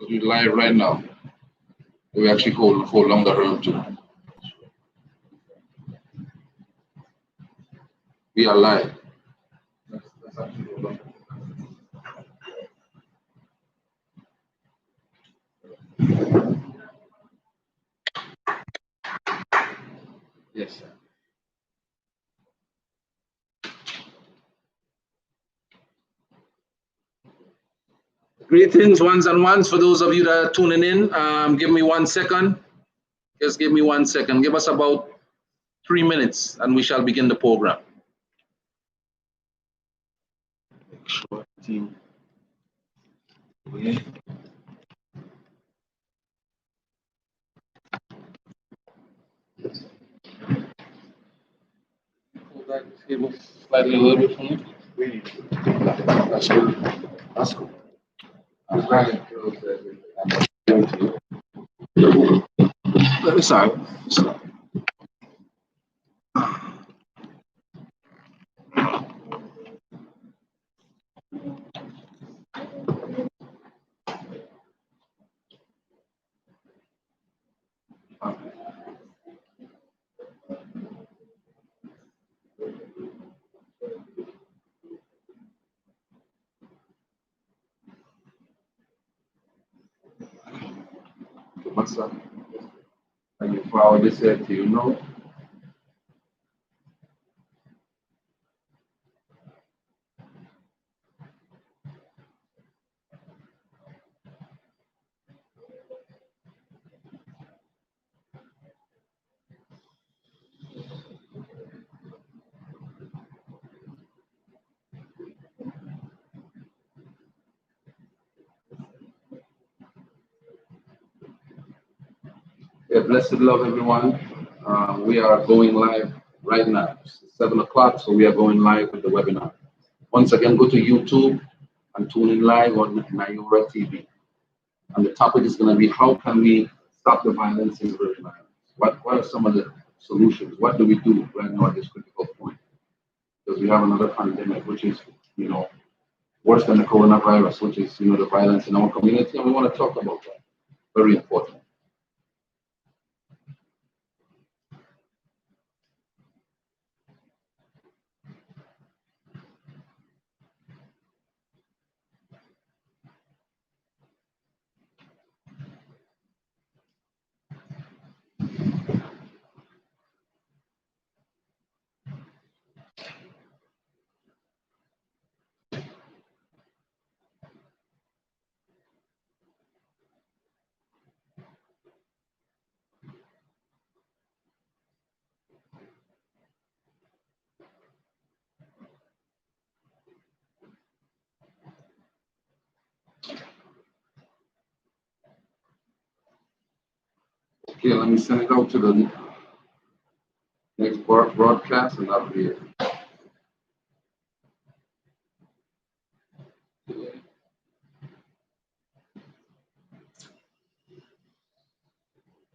We're live right now. We actually hold on the road too. We are live. Let's actually hold on. Yes, sir. Greetings, ones and ones. For those of you that are tuning in, give me 1 second. Just give me 1 second. Give us about 3 minutes and we shall begin the program. Short team. Okay. Pull back the table slightly a little bit from me. That's cool. That's cool. Sorry. What's up? Are you proud to say to you know? Yeah, blessed love, everyone. We are going live right now. It's 7 o'clock, so we are going live with the webinar. Once again, go to YouTube and tune in live on Nayora TV. And the topic is going to be, how can we stop the violence in the Virgin Islands? What are some of the solutions? What do we do right now at this critical point? Because we have another pandemic, which is, worse than the coronavirus, which is, the violence in our community. And we want to talk about that. Very important. Okay, let me send it out to the next broadcast, and that'll be it.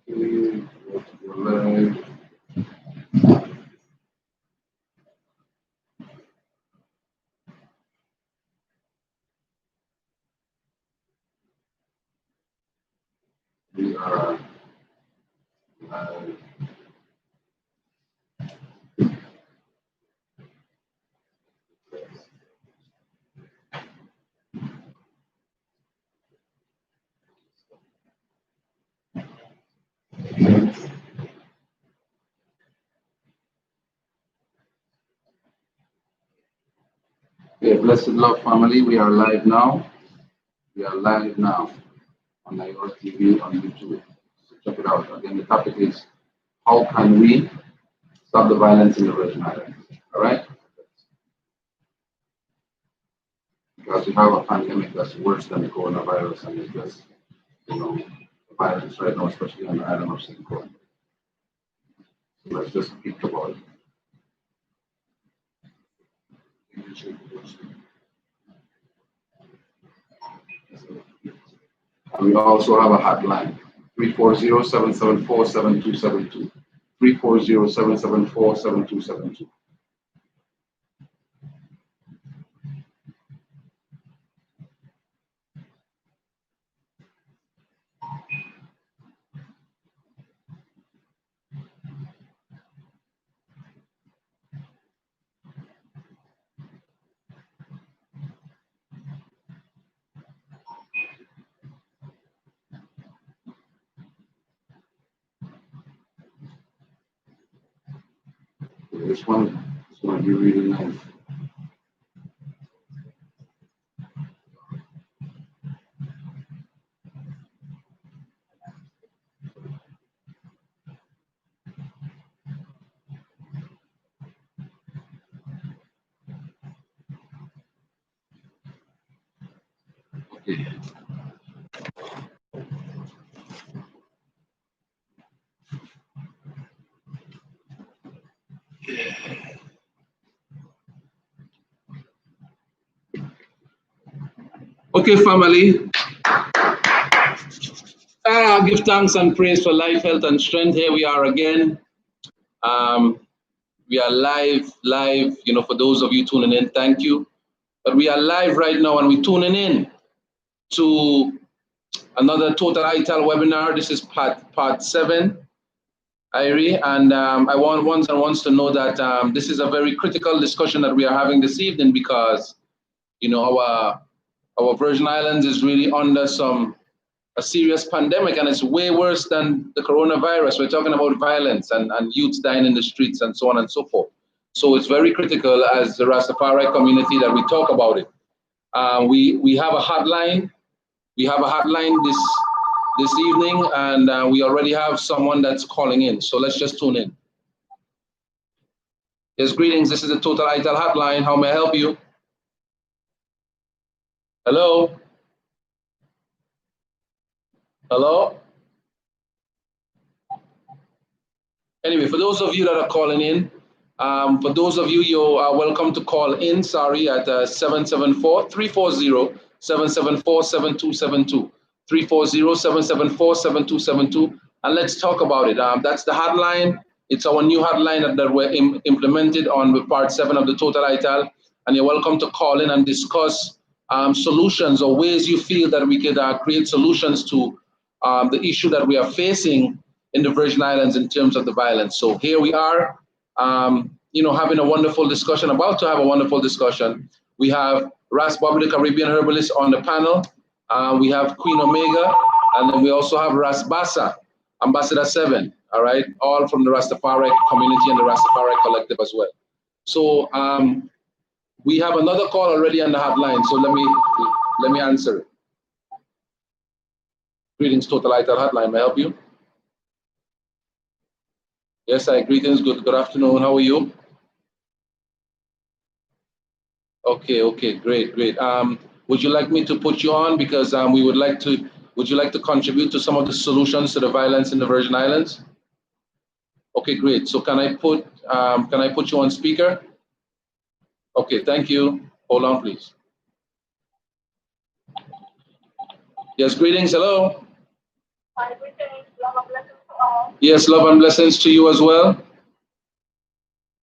Okay, go live. We are live. Okay, blessed love family, we are live now. We are live now on Nayora TV on YouTube. So check it out. Again, the topic is, how can we stop the violence in the Virgin Islands? All right? Because we have a pandemic that's worse than the coronavirus, and it's just, violence right now, especially on the island of St. Croix. So let's just speak about it. And we also have a hotline, 340-774-7272. 340-774-7272. this one is going to be really nice. Okay. Okay, family. Give thanks and praise for life, health, and strength. Here we are again. We are live, you know, for those of you tuning in, thank you. But we are live right now and we're tuning in to another Total Ital webinar. This is part 7, Irie, and I want to know that this is a very critical discussion that we are having this evening because, you know, our Virgin Islands is really under a serious pandemic, and it's way worse than the coronavirus. We're talking about violence and youths dying in the streets and so on and so forth. So it's very critical as the Rastafari community that we talk about it. We have a hotline. We have a hotline this evening, and we already have someone that's calling in. So let's just tune in. Yes, greetings. This is the Total Ital hotline. How may I help you? Hello? Hello? Anyway, for those of you that are calling in, for those of you, you are welcome to call in, sorry, at 774-340-774-7272, 340-774-7272, and let's talk about it. That's the hotline. It's our new hotline that we're implemented on with part 7 of the Total Ital, and you're welcome to call in and discuss solutions or ways you feel that we could create solutions to the issue that we are facing in the Virgin Islands in terms of the violence. So here we are, you know, having a wonderful discussion, about to have a wonderful discussion. We have Ras Bobby, the Caribbean herbalist, on the panel. We have Queen Omega, and then we also have Ras Bassa, Ambassador 7, all right, all from the Rastafari community and the Rastafari collective as well. So we have another call already on the hotline, so let me answer it. Greetings, Total Ital hotline, may I help you? Yes, greetings, good afternoon, how are you? Okay, great. Would you like me to put you on because would you like to contribute to some of the solutions to the violence in the Virgin Islands? Okay, great. So can I put you on speaker? Okay, thank you. Hold on, please. Yes, greetings, hello. Hi, greetings, love and blessings to all. Yes, love and blessings to you as well.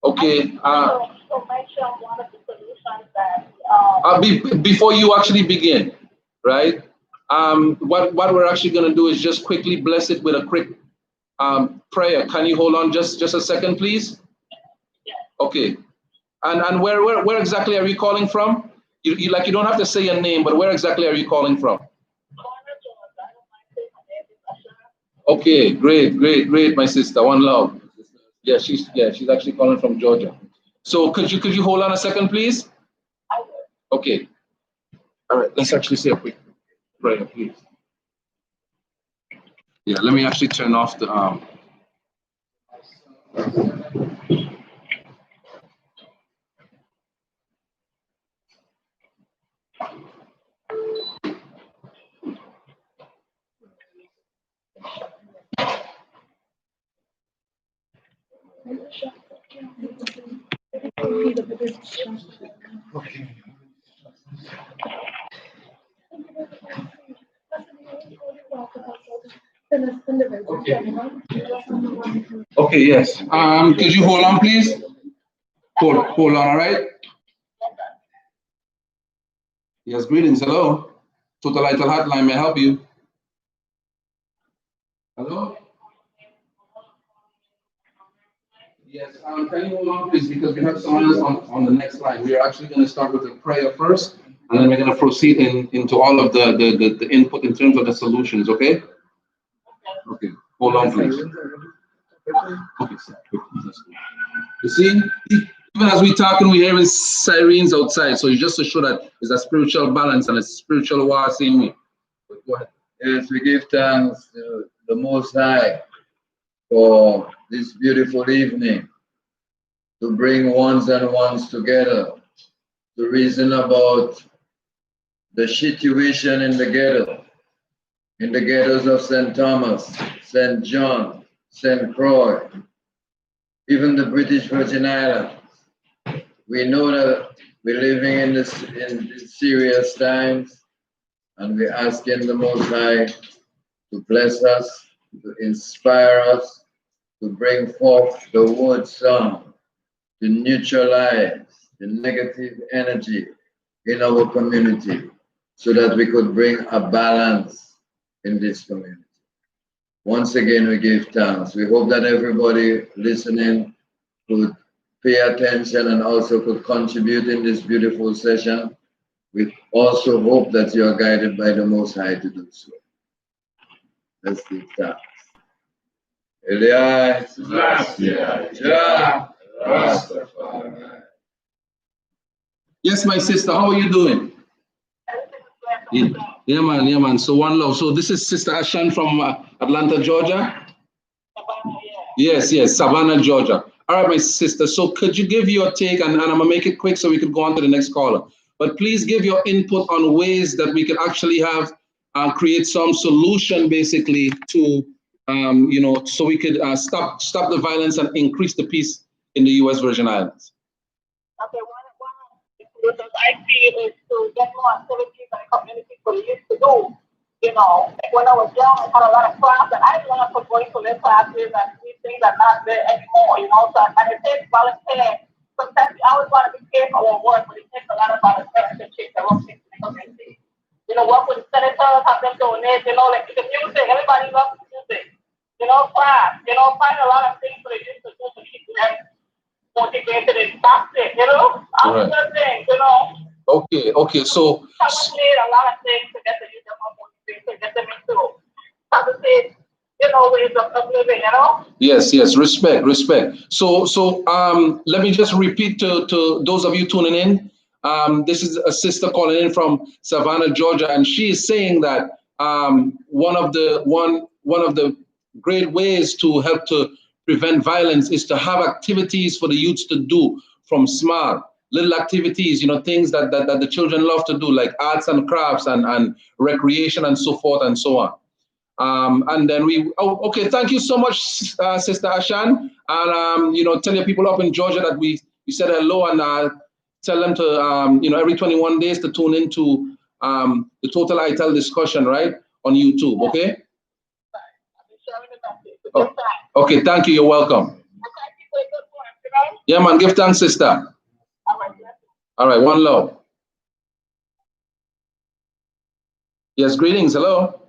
Okay. So mention one of the solutions that before you actually begin, right? What we're actually going to do is just quickly bless it with a quick prayer. Can you hold on just a second, please? Yes. Okay. And where exactly are you calling from? You don't have to say your name, but where exactly are you calling from? Okay, great, my sister. One love. Yeah, she's actually calling from Georgia. So could you hold on a second, please? I will. Okay. All right. Let's actually say a quick prayer, please. Yeah. Let me actually turn off the Okay. Okay, yes. Could you hold on, please? Hold on, all right? Yes, greetings. Hello. Total Ital hotline, may I help you? Hello? Yes, can you hold on, please, because we have someone else on the next line. We are actually going to start with a prayer first, and then we're going to proceed into all of the input in terms of the solutions, okay? Okay, hold on, please. Okay, sir. You see, even as we're talking, we're hearing sirens outside. So it's just to show that it's a spiritual balance and a spiritual war same way. But go ahead. Yes, we give thanks to the Most High for this beautiful evening, to bring ones and ones together, to reason about the situation in the ghetto, in the ghettos of St. Thomas, St. John, St. Croix, even the British Virgin Islands. We know that we're living in these serious times, and we're asking the Most High to bless us, to inspire us, to bring forth the word song, to neutralize the negative energy in our community so that we could bring a balance in this community. Once again, we give thanks. We hope that everybody listening could pay attention and also could contribute in this beautiful session. We also hope that you are guided by the Most High to do so. Let's give thanks. Elias, Rastafari. Yes, my sister, how are you doing? Yeah, man, yeah, man. So one love. So this is Sister Ashan from Atlanta, Georgia. Yes, Savannah, Georgia. All right, my sister. So could you give your take, and I'm gonna make it quick so we could go on to the next caller. But please give your input on ways that we can actually have create some solution, basically, to so we could stop the violence and increase the peace in the U.S. Virgin Islands. Okay, one I feel is to get more activities that the community could used to do. You know, like when I was young, I had a lot of class, and I learned from going to their classes, and these things are not there anymore, you know. So, and it takes volunteer. Sometimes I always want to be careful at work, but it takes a lot of volunteers to change the wrong things in the community. You know, work with the senators, have them donate, you know, like the music, everybody loves music. You know, class, you know, find a lot of things for the youth to do to keep them motivated and fasted, you know. I'm just saying, you know. Okay, so I would need a lot of things to get the youth more motivated, to get them into positive, you know, ways of living, you know. Yes, respect. So let me just repeat to those of you tuning in. This is a sister calling in from Savannah, Georgia, and she is saying that one of the great ways to help to prevent violence is to have activities for the youths to do from small little activities, you know, things that the children love to do, like arts and crafts and recreation and so forth and so on. And then okay, thank you so much, Sister Ashan. And, tell your people up in Georgia that we said hello, and tell them to, every 21 days to tune into the Total Ital discussion, right, on YouTube, okay? Oh, okay, thank you, you're welcome. Yeah, man, give thanks, sister. All right, one love. Yes, greetings, hello.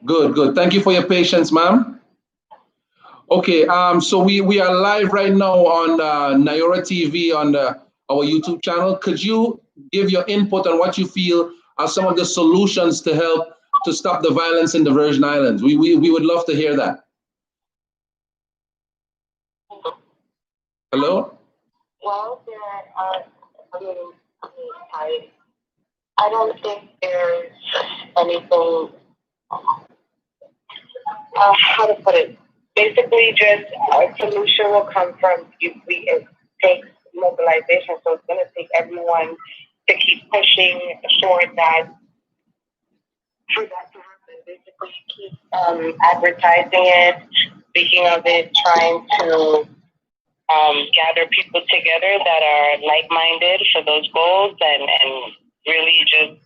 Good. Thank you for your patience, ma'am. Okay, so we are live right now on Nayora TV on our YouTube channel. Could you give your input on what you feel are some of the solutions to help to stop the violence in the Virgin Islands? We would love to hear that. Hello? Well, I don't think there's anything, how to put it, basically just a solution will come from it takes mobilization, so it's going to take everyone to keep pushing for that to happen, basically keep advertising it, speaking of it, trying to gather people together that are like-minded for those goals and really just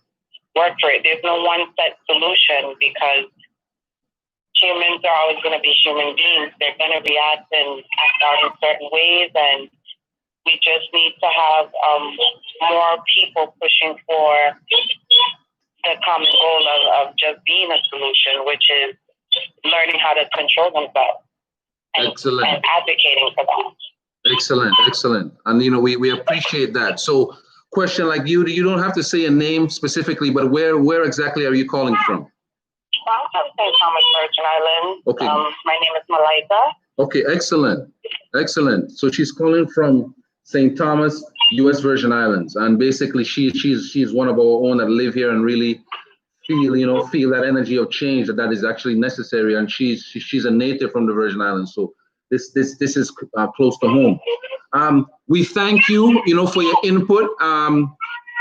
work for it. There's no one set solution because humans are always going to be human beings. They're going to react out in certain ways, and we just need to have more people pushing for the common goal of just being a solution, which is learning how to control themselves and advocating for that. Excellent. And we appreciate that. So question, like you don't have to say a name specifically, but where exactly are you calling from? I'm from St. Thomas, Virgin Islands. Okay. My name is Malaika. Okay, excellent. Excellent. So she's calling from St. Thomas, U.S. Virgin Islands. And basically she's one of our own that live here and really feel that energy of change that is actually necessary. And she's a native from the Virgin Islands. So this is close to home. We thank you, for your input.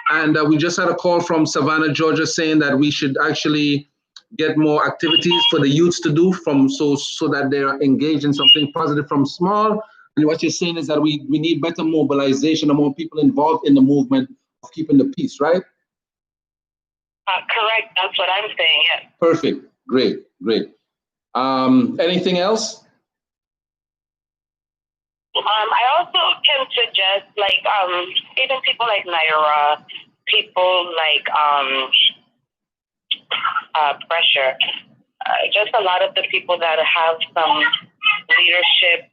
And we just had a call from Savannah, Georgia, saying that we should actually get more activities for the youths to do so that they're engaged in something positive from small. And what you're saying is that we need better mobilization and more people involved in the movement of keeping the peace, right? Correct. That's what I'm saying. Yes. Perfect. Great. Anything else? I also can suggest, even people like Naira, people like Pressure, just a lot of the people that have some leadership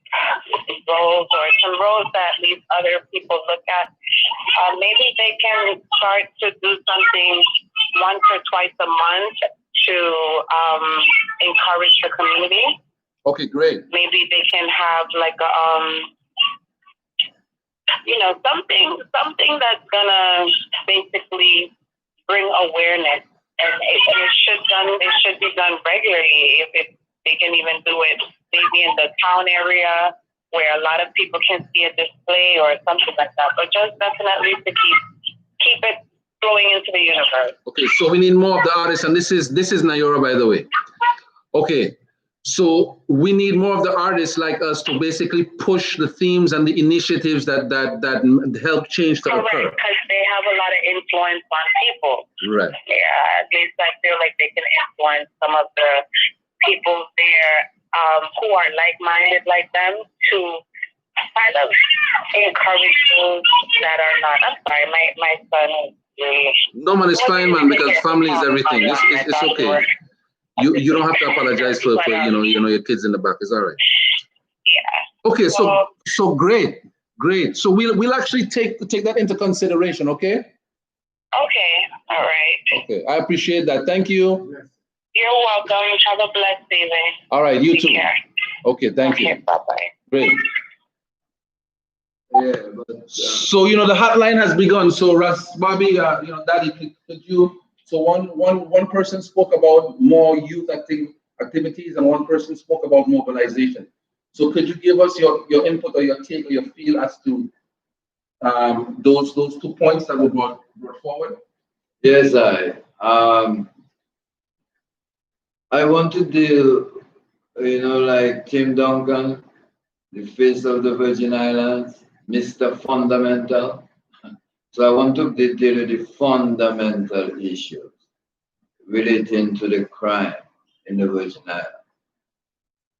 roles or some roles that these other people look at, maybe they can start to do something once or twice a month to encourage the community. Okay, great. Maybe they can have something that's gonna basically bring awareness, and it should be done regularly. If they can even do it maybe in the town area where a lot of people can see a display or something like that. But just definitely to keep it flowing into the universe. Okay, so we need more of the artists, and this is Nayora, by the way. Okay. So we need more of the artists like us to basically push the themes and the initiatives that help change to occur. Correct, because they have a lot of influence on people. Right. Yeah, at least I feel like they can influence some of the people there who are like-minded like them to kind of encourage those that are not. I'm sorry, my son is really... No, man, it's fine, man, because family is everything. It's okay. You don't have to apologize for your kids in the back. It's all right. Yeah. Okay, so great. So we'll actually take that into consideration, okay? Okay, all right. Okay, I appreciate that. Thank you. You're welcome. Have a blessed evening. All right, you Take too. care. Okay, thank you. Bye-bye. Great. Yeah, but So the hotline has begun. So Bobby, Daddy, could you? So one person spoke about more youth activities, and one person spoke about mobilization. So could you give us your input or your take or your feel as to those 2 points that were brought forward? yes, I want to deal, like Tim Duncan, the face of the Virgin Islands, Mr. Fundamental. So I want to deal with the fundamental issues relating to the crime in the Virgin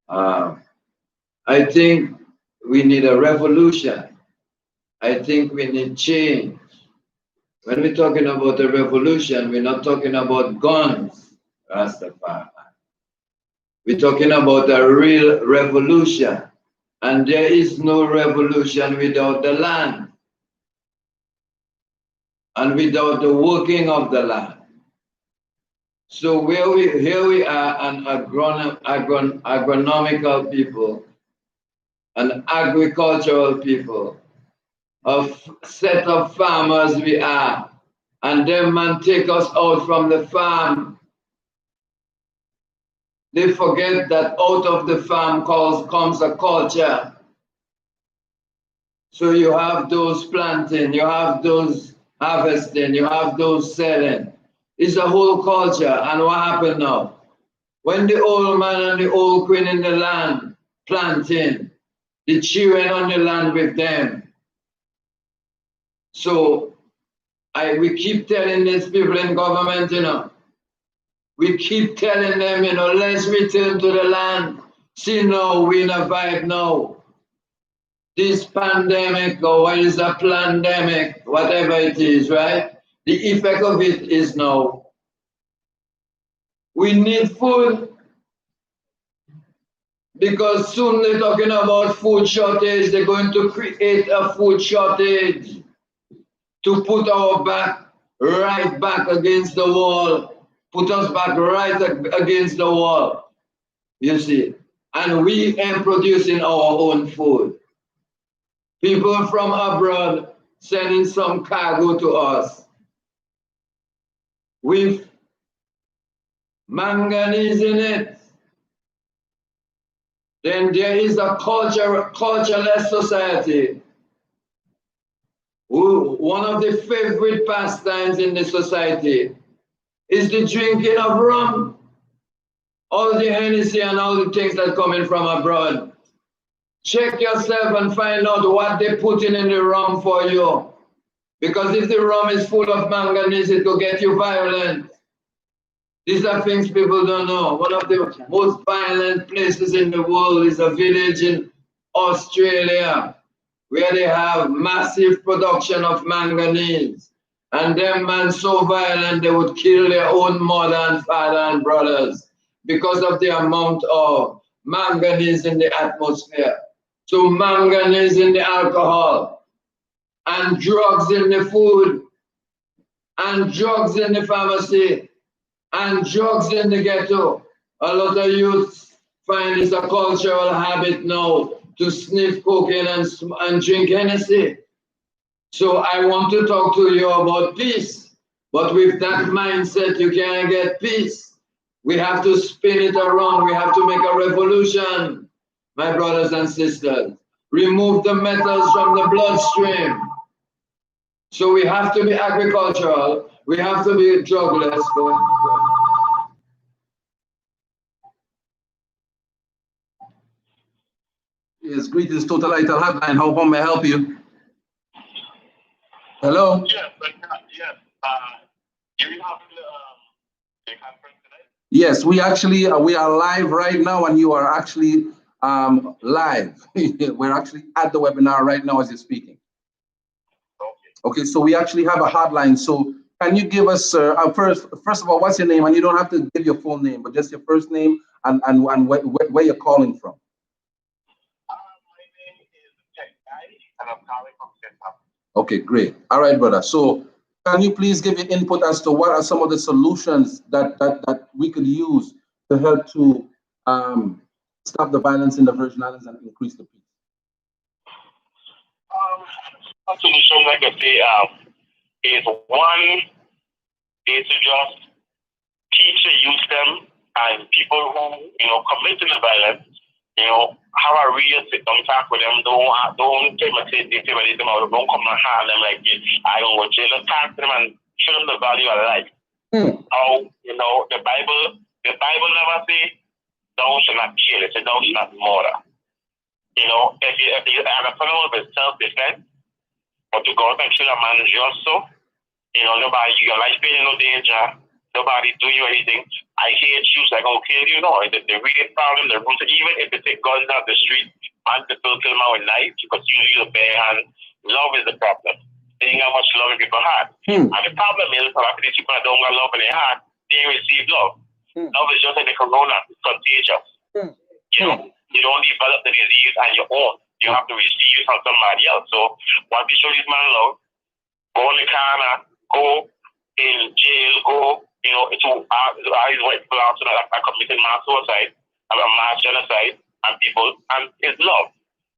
Islands. I think we need a revolution. I think we need change. When we're talking about a revolution, we're not talking about guns, Rastafari. We're talking about a real revolution. And there is no revolution without the land and without the working of the land. So here we are, an agronomical people, an agricultural people, a set of farmers we are, and them man take us out from the farm. They forget that out of the farm comes a culture. So you have those planting, you have those harvesting, you have those selling. It's a whole culture. And what happened now? When the old man and the old queen in the land planting, the children on the land with them. So we keep telling these people in government, we keep telling them, let's return to the land. See now, we in a vibe now. This pandemic, or what is a pandemic, whatever it is, right? The effect of it is now. We need food. Because soon they're talking about food shortage. They're going to create a food shortage to put our back right back against the wall, put us back right against the wall, you see. And we ain't producing our own food. People from abroad sending some cargo to us with manganese in it. Then there is a cultureless society. One of the favorite pastimes in the society is the drinking of rum. All the Hennessy and all the things that come in from abroad. Check yourself and find out what they put in the rum for you. Because if the rum is full of manganese, it will get you violent. These are things people don't know. One of the most violent places in the world is a village in Australia where they have massive production of manganese. And them man so violent they would kill their own mother and father and brothers because of the amount of manganese in the atmosphere. So manganese in the alcohol, and drugs in the food, and drugs in the pharmacy, and drugs in the ghetto. A lot of youth find it's a cultural habit now to sniff cocaine and drink Hennessy. So I want to talk to you about peace. But with that mindset, you can't get peace. We have to spin it around. We have to make a revolution, my brothers and sisters. Remove the metals from the bloodstream. So we have to be agricultural. We have to be drugless. Yes, greetings, Total Ital Hotline. How may I help you? Hello? Yes, yes. You have the conference tonight? Yes, we actually we are live right now, and you are actually live. We're actually at the webinar right now as you're speaking. Okay, so we actually have a hotline. So can you give us, first of all, what's your name? And you don't have to give your full name, but just your first name and where you're calling from. My name is Tech Guy, and I'm calling from Central. Okay, great. All right, brother. So can you please give your input as to what are some of the solutions that we could use to help to stop the violence in the Virgin Islands and increase the peace? A solution, like I say, is one is to just teach the youth them and people who commit to the violence, have a real sit down talk with them. Don't intimidate them or don't come and harm them like this. I don't go to jail. Just talk to them and show them the value of life. How the Bible never say thou shalt not kill. It says thou shalt not murder. If you have a problem with self-defense, but to go out and kill a man just so, nobody, your life being in no danger, nobody do you anything. I hate you, so I'm going to kill you. No, the real problem, the root, even if they take guns out the street, man, they still kill them with knives because you use a bare hand. Love is the problem. Seeing how much love people have. And the problem is, a lot of these people that don't got love in their heart, they receive love. Love is just like the corona, it's contagious. You don't develop the disease on your own. You have to receive it from somebody else. So once you show this man love, go in the corner, go in jail, go, to his white people out that committed mass suicide, mass genocide, and people, and it's love.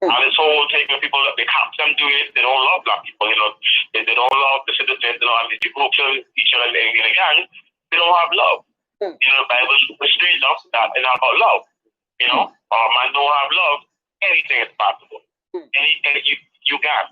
And this whole thing with people, they can't them do it, they don't love black people, they don't love the citizens, and the people who kill each other in a gang, they don't have love. The Bible is straight up that it's not about love. Man don't have love, anything is possible. Anything you can.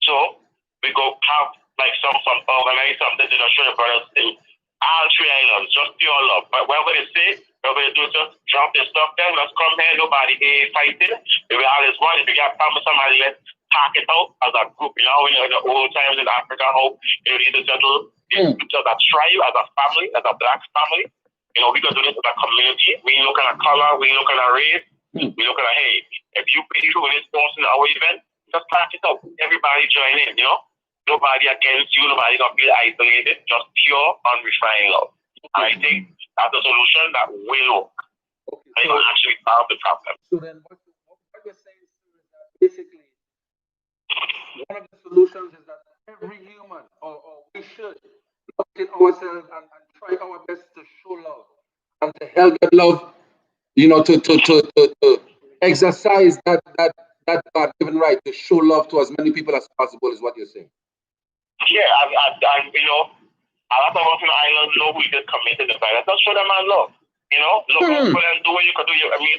So we go have like some organize something to show the brothers in all 3 islands, just pure love. But whatever they say, whatever they do, just drop their stuff there, let's come here, nobody fighting. If we all is one, if you got problem with somebody, let's talk it out as a group, in the old times in Africa, how you need to settle this as a tribe, as a family, as a black family. We can do this as a community. We look at a color, we look at a race, we look at a, hey, if you pay through this person in our event, just talk it out. Everybody join in, Nobody against you, nobody gonna feel isolated, just pure, unrefined love. And I think that's a solution that will work. And it will actually solve the problem. So then what you're saying is that basically one of the solutions is that every human, or we should look at ourselves and try our best to show love and to help that love, to exercise that God-given right to show love to as many people as possible is what you're saying. Yeah, and a lot of us in the island know who just committed the violence. Just show them our love. Look out for them, do what you can do. I mean,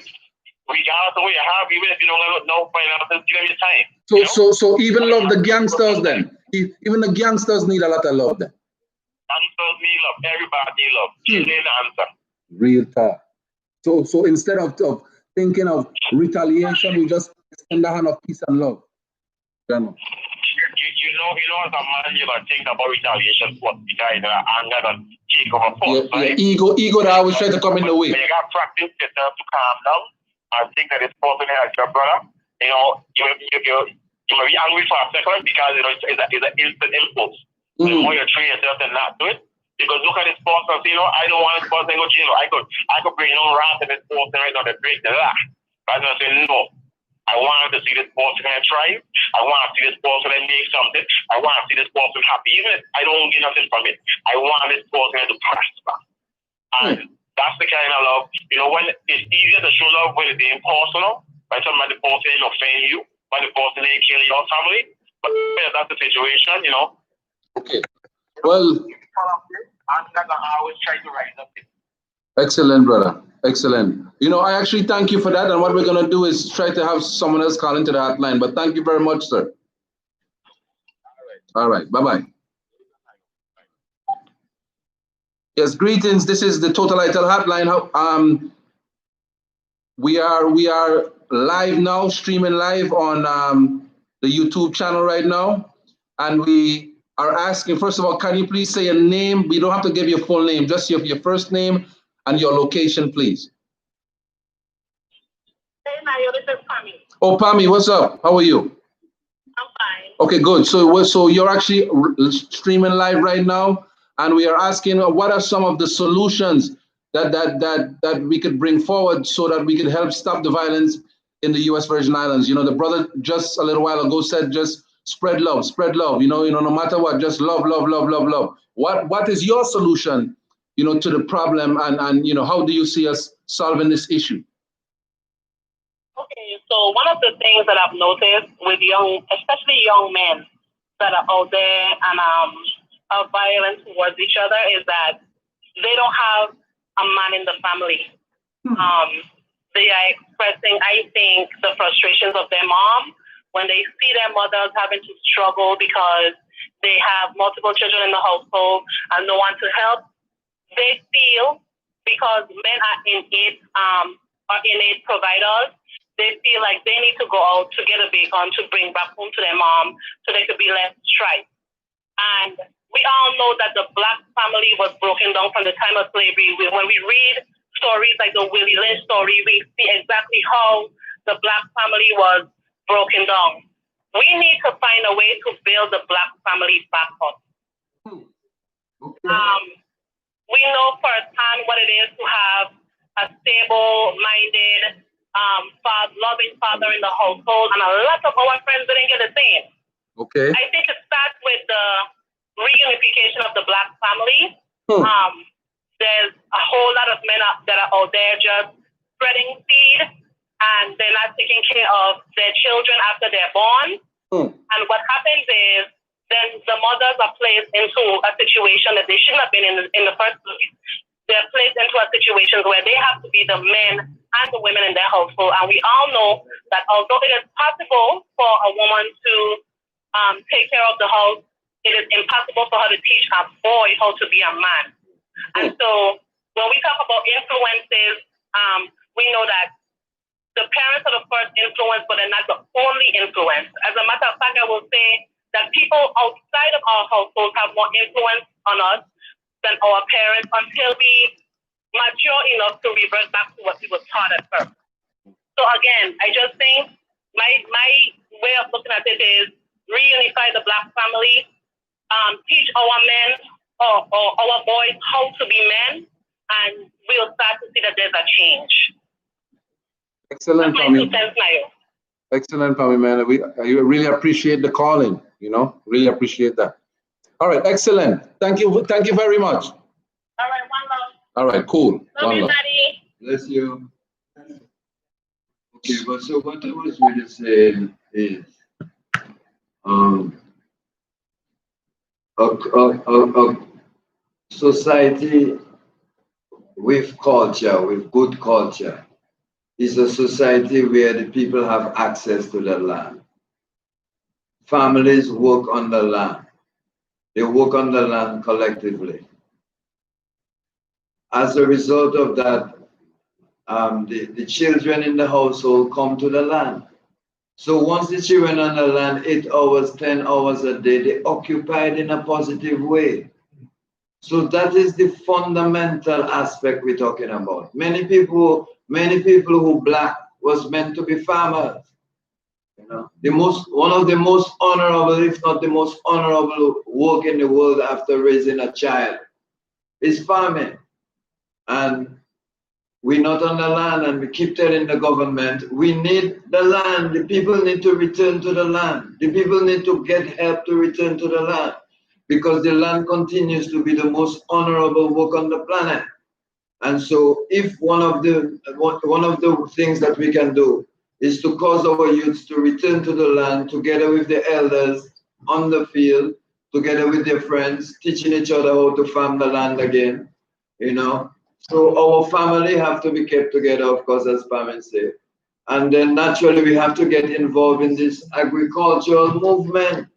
regardless of what you have, even if you don't know finances, give them your time. So even love the gangsters then. Even the gangsters need a lot of love then. Gangsters need love. Everybody need love. She's the answer. Real talk. So instead of thinking of retaliation, we just extend the hand of peace and love. You know, as a man, you gotta think about retaliation first because anger and take over first, right? Ego that always try to come in the way. But you gotta practice yourself to calm down and think that this person as your brother. You may be angry for a second because it's an instant impulse. The more you train yourself to not do it, because look at this person and say, I don't want this person to go to jail. I could bring wrath to this person right now to break the law. But I'm gonna say no. I want to see this person thrive. I want to see this person make something. I want to see this person happy. Even if I don't get nothing from it, I want this person to prosper. And that's the kind of love, when it's easier to show love when it's impersonal, when somebody person offend you, when the person they kill your family. But that's the situation, Okay. Well, I'm not gonna always try to rise up. Excellent, brother. Excellent. I actually thank you for that. And what we're going to do is try to have someone else call into the hotline. But thank you very much, sir. All right. Bye-bye. Yes, greetings. This is the Total Ital hotline. We are live now, streaming live on the YouTube channel right now. And we are asking, first of all, can you please say a name? We don't have to give your full name, just your first name and your location, please. Hey, Mario, this is Pami. Oh, Pami, what's up? How are you? I'm fine. Okay, good. So you're actually streaming live right now, and we are asking what are some of the solutions that we could bring forward so that we could help stop the violence in the U.S. Virgin Islands. The brother just a little while ago said just spread love. No matter what, just love. What is your solution? To the problem, and how do you see us solving this issue? Okay, so one of the things that I've noticed with especially young men that are out there and are violent towards each other is that they don't have a man in the family. They are expressing, I think, the frustrations of their mom when they see their mothers having to struggle because they have multiple children in the household and no one to help. They feel, because men are innate providers, they feel like they need to go out to get a bacon to bring back home to their mom so they could be less strife. And we all know that the Black family was broken down from the time of slavery. When we read stories like the Willie Lynch story, we see exactly how the Black family was broken down. We need to find a way to build the Black family back up. Okay. We know firsthand what it is to have a stable-minded, loving father in the household, and a lot of our friends didn't get the same. Okay. I think it starts with the reunification of the Black family. There's a whole lot of men that are out there just spreading seed, and they're not taking care of their children after they're born. And what happens is, then the mothers are placed into a situation that they shouldn't have been in the first place. They're placed into a situation where they have to be the men and the women in their household. And we all know that although it is possible for a woman to take care of the house, it is impossible for her to teach a boy how to be a man. And so when we talk about influences, we know that the parents are the first influence, but they're not the only influence. As a matter of fact, I will say that people outside of our households have more influence on us than our parents until we mature enough to revert back to what we were taught at first. So again, I just think my way of looking at it is reunify the Black family, teach our men or our boys how to be men, and we'll start to see that there's a change. Excellent, Pami. Excellent, Pami, man. I really appreciate the calling. Really appreciate that. All right, excellent. Thank you very much. All right. All right, cool. Love One you, love. Daddy. Bless you. Okay, but so what I was really saying is, a society with culture, with good culture, is a society where the people have access to the land. Families work on the land. They work on the land collectively. As a result of that, the children in the household come to the land. So once the children on the land, 8 hours, 10 hours a day, they occupied in a positive way. So that is the fundamental aspect we're talking about. Many people who black was meant to be farmers. You know, one of the most honorable, if not the most honorable work in the world after raising a child is farming. And we're not on the land, and we keep telling the government, we need the land. The people need to return to the land. The people need to get help to return to the land, because the land continues to be the most honorable work on the planet. And so if one of the things that we can do is to cause our youths to return to the land together with the elders on the field, together with their friends, teaching each other how to farm the land again, you know. So our family have to be kept together, of course, as Pamen said. And then naturally we have to get involved in this agricultural movement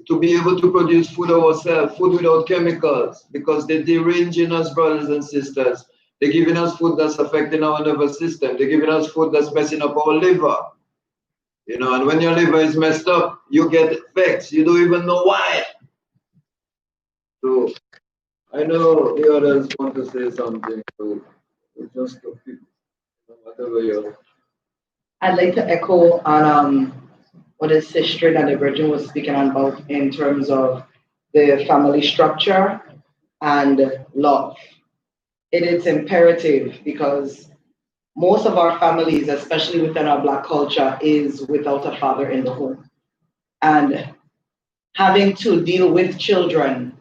to be able to produce food ourselves, food without chemicals, because they're deranging us, brothers and sisters. They're giving us food that's affecting our nervous system. They're giving us food that's messing up our liver. You know, and when your liver is messed up, you get vexed. You don't even know why. So I know the others want to say something, so just whatever you're. I'd like to echo on what the sister and the Virgin was speaking about in terms of the family structure and love. It is imperative because most of our families, especially within our Black culture, is without a father in the home. And having to deal with children,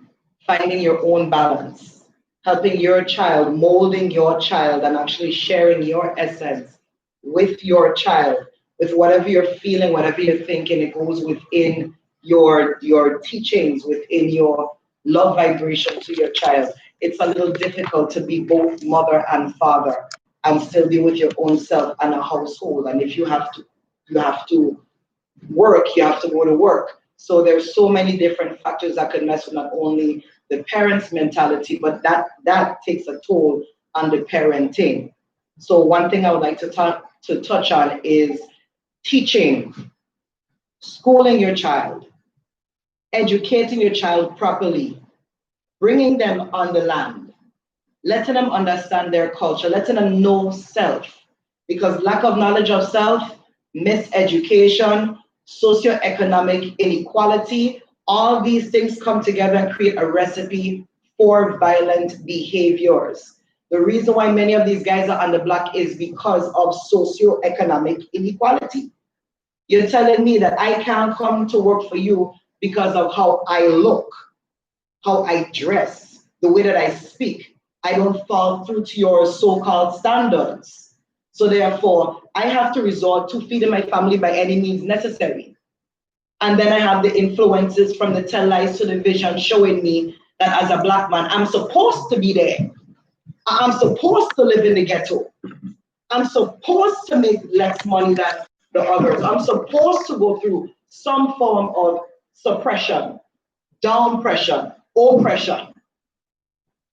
finding your own balance, helping your child, molding your child, and actually sharing your essence with your child, with whatever you're feeling, whatever you're thinking, it goes within your teachings, within your love vibration to your child. It's a little difficult to be both mother and father and still be with your own self and a household. And if you have to work, you have to go to work. So there's so many different factors that could mess with not only the parents' mentality, but that takes a toll on the parenting. So one thing I would like to touch on is teaching, schooling your child, educating your child properly, bringing them on the land, letting them understand their culture, letting them know self, because lack of knowledge of self, miseducation, socioeconomic inequality, all these things come together and create a recipe for violent behaviors. The reason why many of these guys are on the block is because of socioeconomic inequality. You're telling me that I can't come to work for you because of how I look, how I dress, the way that I speak. I don't fall through to your so-called standards. So therefore, I have to resort to feeding my family by any means necessary. And then I have the influences from the tell lies to the vision showing me that as a Black man, I'm supposed to be there. I'm supposed to live in the ghetto. I'm supposed to make less money than the others. I'm supposed to go through some form of suppression, downpression, oppression.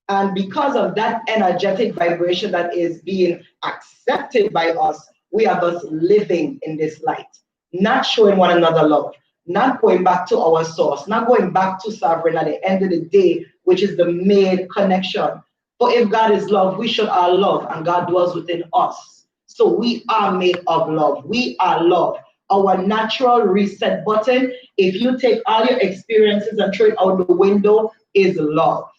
And because of that energetic vibration that is being accepted by us, we are thus living in this light, not showing one another love, not going back to our source, not going back to sovereign at the end of the day, which is the made connection. For if God is love, we should all love, and God dwells within us. So we are made of love. We are love. Our natural reset button, if you take all your experiences and throw it out the window, is love.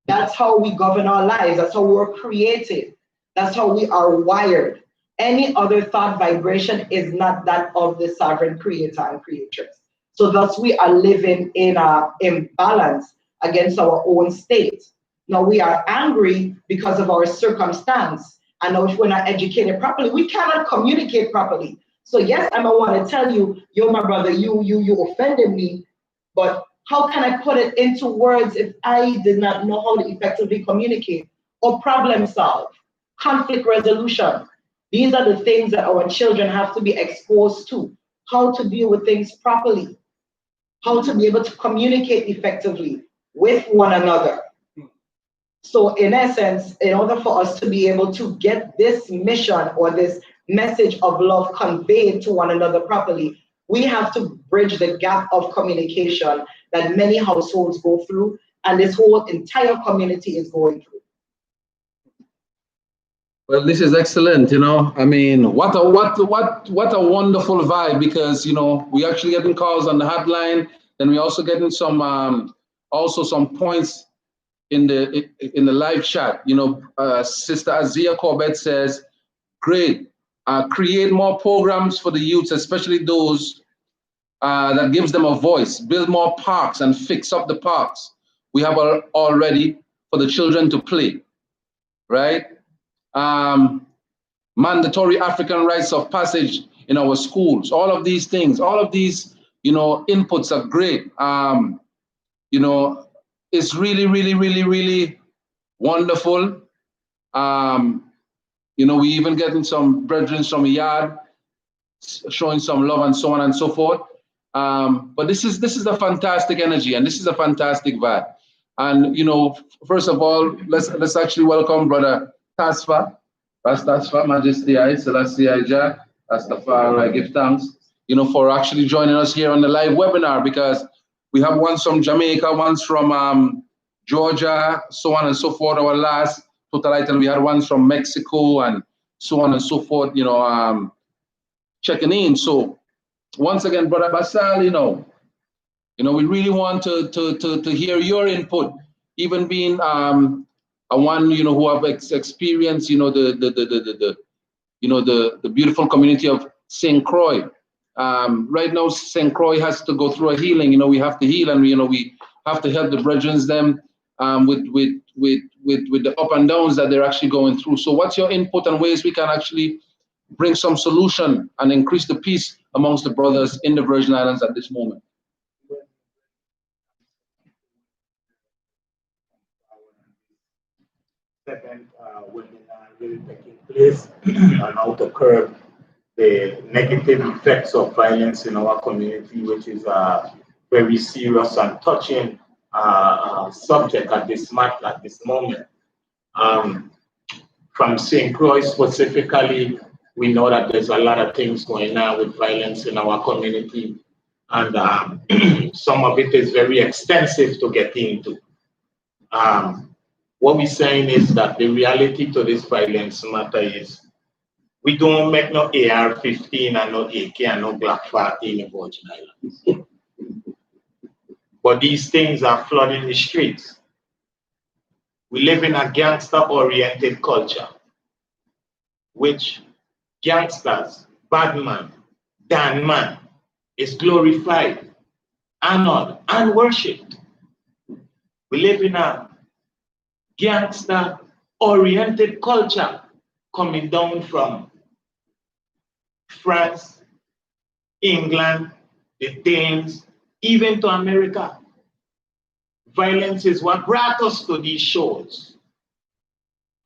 That's how we govern our lives. That's how we're created. That's how we are wired. Any other thought vibration is not that of the sovereign creator and creatress. So thus we are living in an imbalance against our own state. Now we are angry because of our circumstance. And now if we're not educated properly, we cannot communicate properly. So yes, I might want to tell you, you're my brother, you offended me, but how can I put it into words if I did not know how to effectively communicate or problem solve, conflict resolution? These are the things that our children have to be exposed to, how to deal with things properly, how to be able to communicate effectively with one another. So in essence, in order for us to be able to get this mission or this message of love conveyed to one another properly, we have to bridge the gap of communication that many households go through and this whole entire community is going through. Well, this is excellent, you know. I mean, what a wonderful vibe, because you know we actually getting calls on the hotline, then we also getting some points in the live chat. You know, Sister Azia Corbett says, "Great, create more programs for the youths, especially those that gives them a voice. Build more parks and fix up the parks we have already for the children to play, right? Mandatory African rites of passage in our schools. All of these things, all of these, you know, inputs are great. You know, it's really, really, really, really wonderful. You know, we even getting some brethren from yard showing some love and so on and so forth. But this is a fantastic energy and this is a fantastic vibe. And you know, first of all, let's actually welcome Brother Tasfa, Rastasfa, Majesty I, Selassie I Jah, Rastafari, I give thanks, you know, for actually joining us here on the live webinar, because we have ones from Jamaica, ones from Georgia, so on and so forth. Our last total item, we had ones from Mexico and so on and so forth, you know, checking in. So once again, Brother Basal, you know, we really want to hear your input, even being a one, you know, who have experienced, you know, the beautiful community of St. Croix. Right now, St. Croix has to go through a healing. You know, we have to heal, and you know, we have to help the brethren them with the up and downs that they're actually going through. So, what's your input and ways we can actually bring some solution and increase the peace amongst the brothers in the Virgin Islands at this moment? Second webinar really taking place on how to curb the negative effects of violence in our community, which is a very serious and touching subject at this moment. From St. Croix specifically, we know that there's a lot of things going on with violence in our community, and some of it is very extensive to get into. What we're saying is that the reality to this violence matter is we don't make no AR-15 and no AK and no Black 40 in the Virgin Islands. But these things are flooding the streets. We live in a gangster-oriented culture, which gangsters, bad man, Dan man, is glorified, honored, and worshipped. We live in a gangster-oriented culture coming down from France, England, the Danes, even to America. Violence is what brought us to these shores.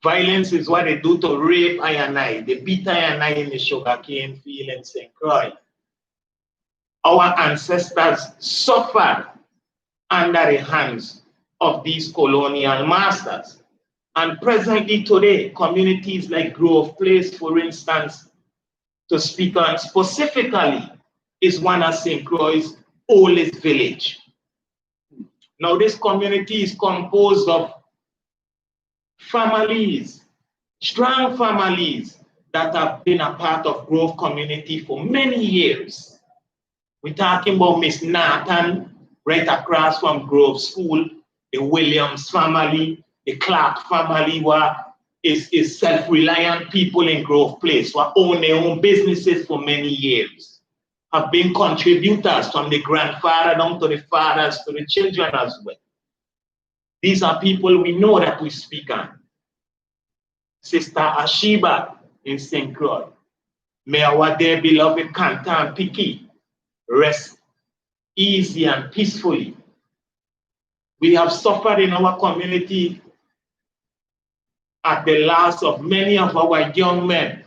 Violence is what they do to rape I and I. They beat I and I in the sugarcane field in St. Croix. Our ancestors suffered under the hands of these colonial masters. And presently today, communities like Grove Place, for instance, to speak on specifically, is one of St. Croix's oldest village. Now this community is composed of families, strong families that have been a part of Grove community for many years. We're talking about Miss Nathan, right across from Grove School, the Williams family, the Clark family, who is self-reliant people in Grove Place, who own their own businesses for many years, have been contributors from the grandfather down to the fathers to the children as well. These are people we know that we speak on. Sister Ashiba in St. Claude. May our dear beloved Kantan Piki rest easy and peacefully. We have suffered in our community at the loss of many of our young men.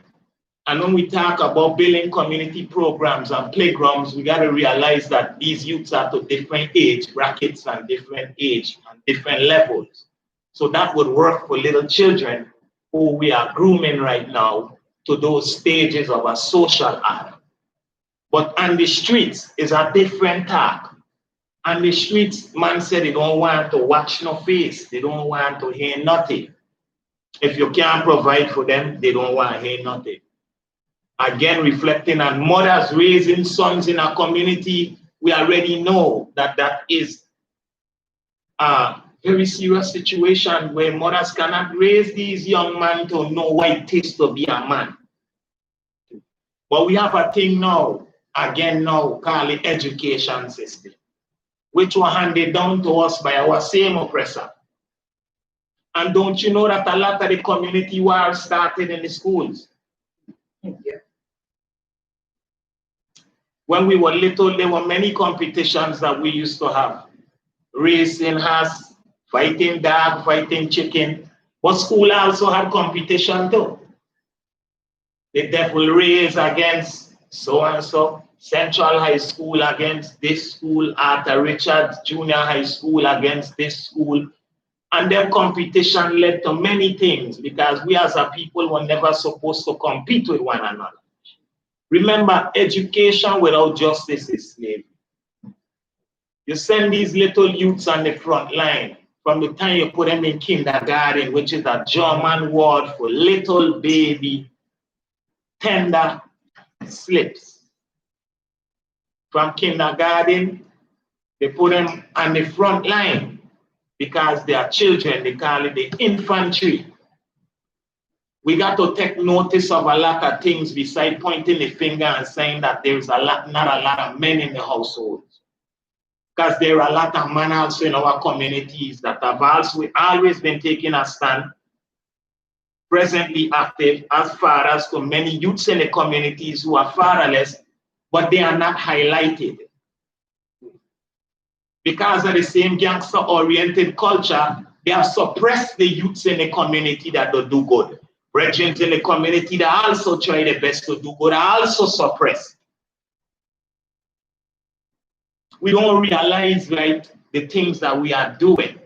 And when we talk about building community programs and playgrounds, we got to realize that these youths are to different age brackets and different age and different levels. So that would work for little children who we are grooming right now to those stages of a social art. But on the streets is a different talk. On the streets, man said they don't want to watch no face. They don't want to hear nothing. If you can't provide for them, they don't want to hear nothing. Again, reflecting on mothers raising sons in our community, we already know that that is a very serious situation where mothers cannot raise these young men to know what it is to be a man. But we have a thing now, again now, called the education system, which were handed down to us by our same oppressor. And don't you know that a lot of the community wars started in the schools? Yeah. When we were little, there were many competitions that we used to have. Racing horse, fighting dog, fighting chicken. But school also had competition too. The devil race against so-and-so. Central High School against this school. Arthur Richards Junior High School against this school. And their competition led to many things because we as a people were never supposed to compete with one another. Remember, education without justice is slavery. You send these little youths on the front line from the time you put them in kindergarten, which is a German word for little baby, tender slips. From kindergarten, they put them on the front line because they are children. They call it the infantry. We got to take notice of a lot of things besides pointing the finger and saying that there's not a lot of men in the households. Because there are a lot of men also in our communities that have always been taking a stand, presently active as fathers to many youths in the communities who are fatherless, but they are not highlighted. Because of the same gangster-oriented culture, they have suppressed the youths in the community that don't do good. Brethren in the community that also try their best to do good are also suppressed. We don't realize, right, the things that we are doing.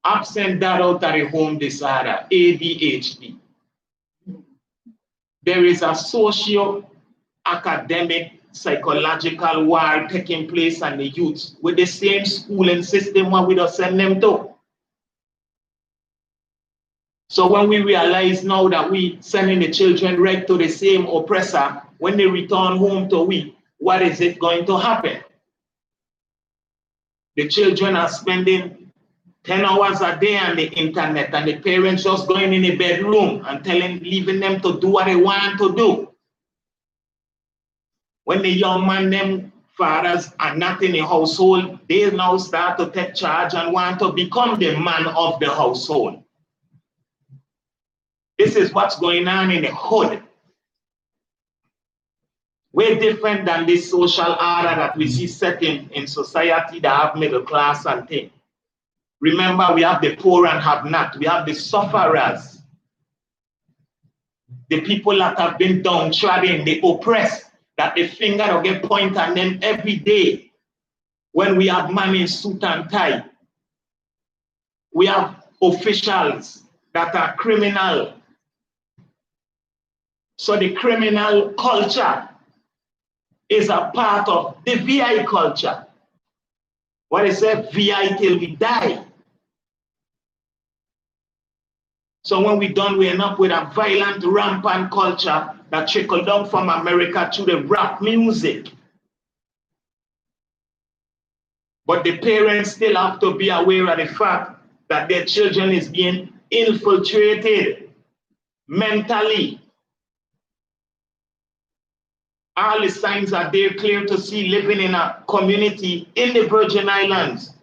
Absent that out of the home disorder, ADHD. There is a socio-academic, psychological war taking place on the youth with the same schooling system what we don't send them to. So when we realize now that we sending the children right to the same oppressor, when they return home to we, what is it going to happen? The children are spending 10 hours a day on the internet and the parents just going in the bedroom and leaving them to do what they want to do. When the young man, them fathers are not in the household, they now start to take charge and want to become the man of the household. This is what's going on in the hood. Way different than this social order that we see set in society that have middle class and things. Remember, we have the poor and have not. We have the sufferers. The people that have been downtrodden, the oppressed, that the finger will get pointed at them every day. When we have man in suit and tie, we have officials that are criminal. So the criminal culture is a part of the VI culture. What is it? VI till we die. So when we're done, we end up with a violent, rampant culture that trickled down from America to the rap music. But the parents still have to be aware of the fact that their children is being infiltrated mentally. All the signs are there clear to see living in a community in the Virgin Islands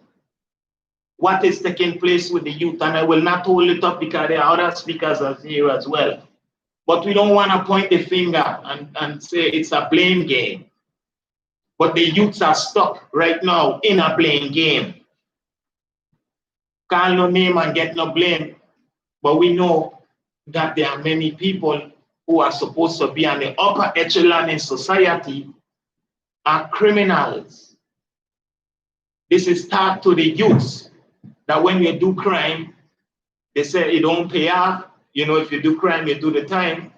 what is taking place with the youth. And I will not hold it up because there are other speakers here as well. But we don't want to point the finger and say it's a blame game. But the youths are stuck right now in a blame game. Call no name and get no blame. But we know that there are many people who are supposed to be on the upper echelon in society are criminals. This is taught to the youths that when you do crime, they say it don't pay off. You know, if you do crime, you do the time.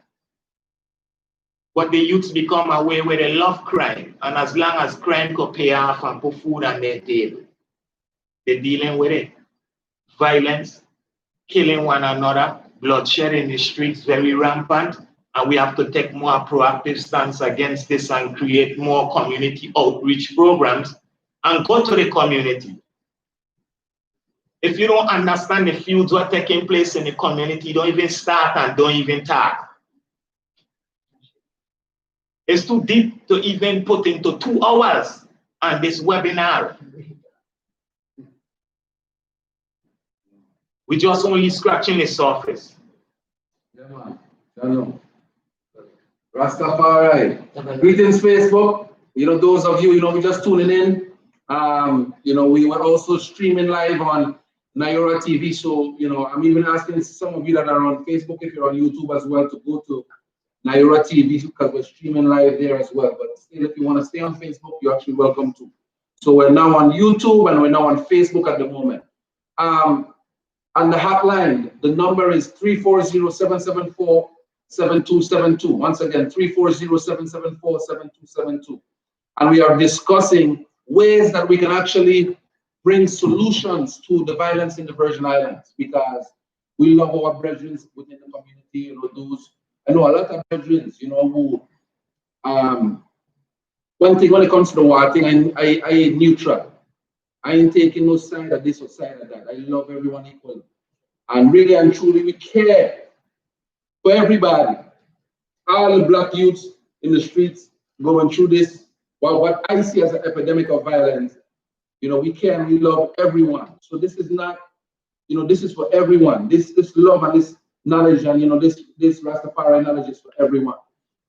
But the youths become aware where they love crime. And as long as crime could pay off and put food on their table, they're dealing with it. Violence, killing one another, bloodshed in the streets very rampant. And we have to take more proactive stance against this and create more community outreach programs and go to the community. If you don't understand the feuds what taking place in the community, don't even start and don't even talk. It's too deep to even put into 2 hours on this webinar. We're just only scratching the surface. Yeah, man. Hello. Rastafari. Greetings, Facebook. You know, those of you, we're just tuning in. We were also streaming live on Naira TV. So, I'm even asking some of you that are on Facebook, if you're on YouTube as well, to go to Naira TV because we're streaming live there as well. But still, if you want to stay on Facebook, you're actually welcome to. So we're now on YouTube and we're now on Facebook at the moment. And the hotline, the number is 340-774-7272. Once again, 340-774-7272. And we are discussing ways that we can actually bring solutions to the violence in the Virgin Islands, because we love our brethren within the community, I know a lot of brethren, who, one thing when it comes to the war thing, I ain't neutral. I ain't taking no side of this or side of that. I love everyone equally. And really and truly, we care for everybody. All the black youths in the streets going through this, what I see as an epidemic of violence, we care and we love everyone. So this is not, this is for everyone. This love and this knowledge and, this Rastafari knowledge is for everyone.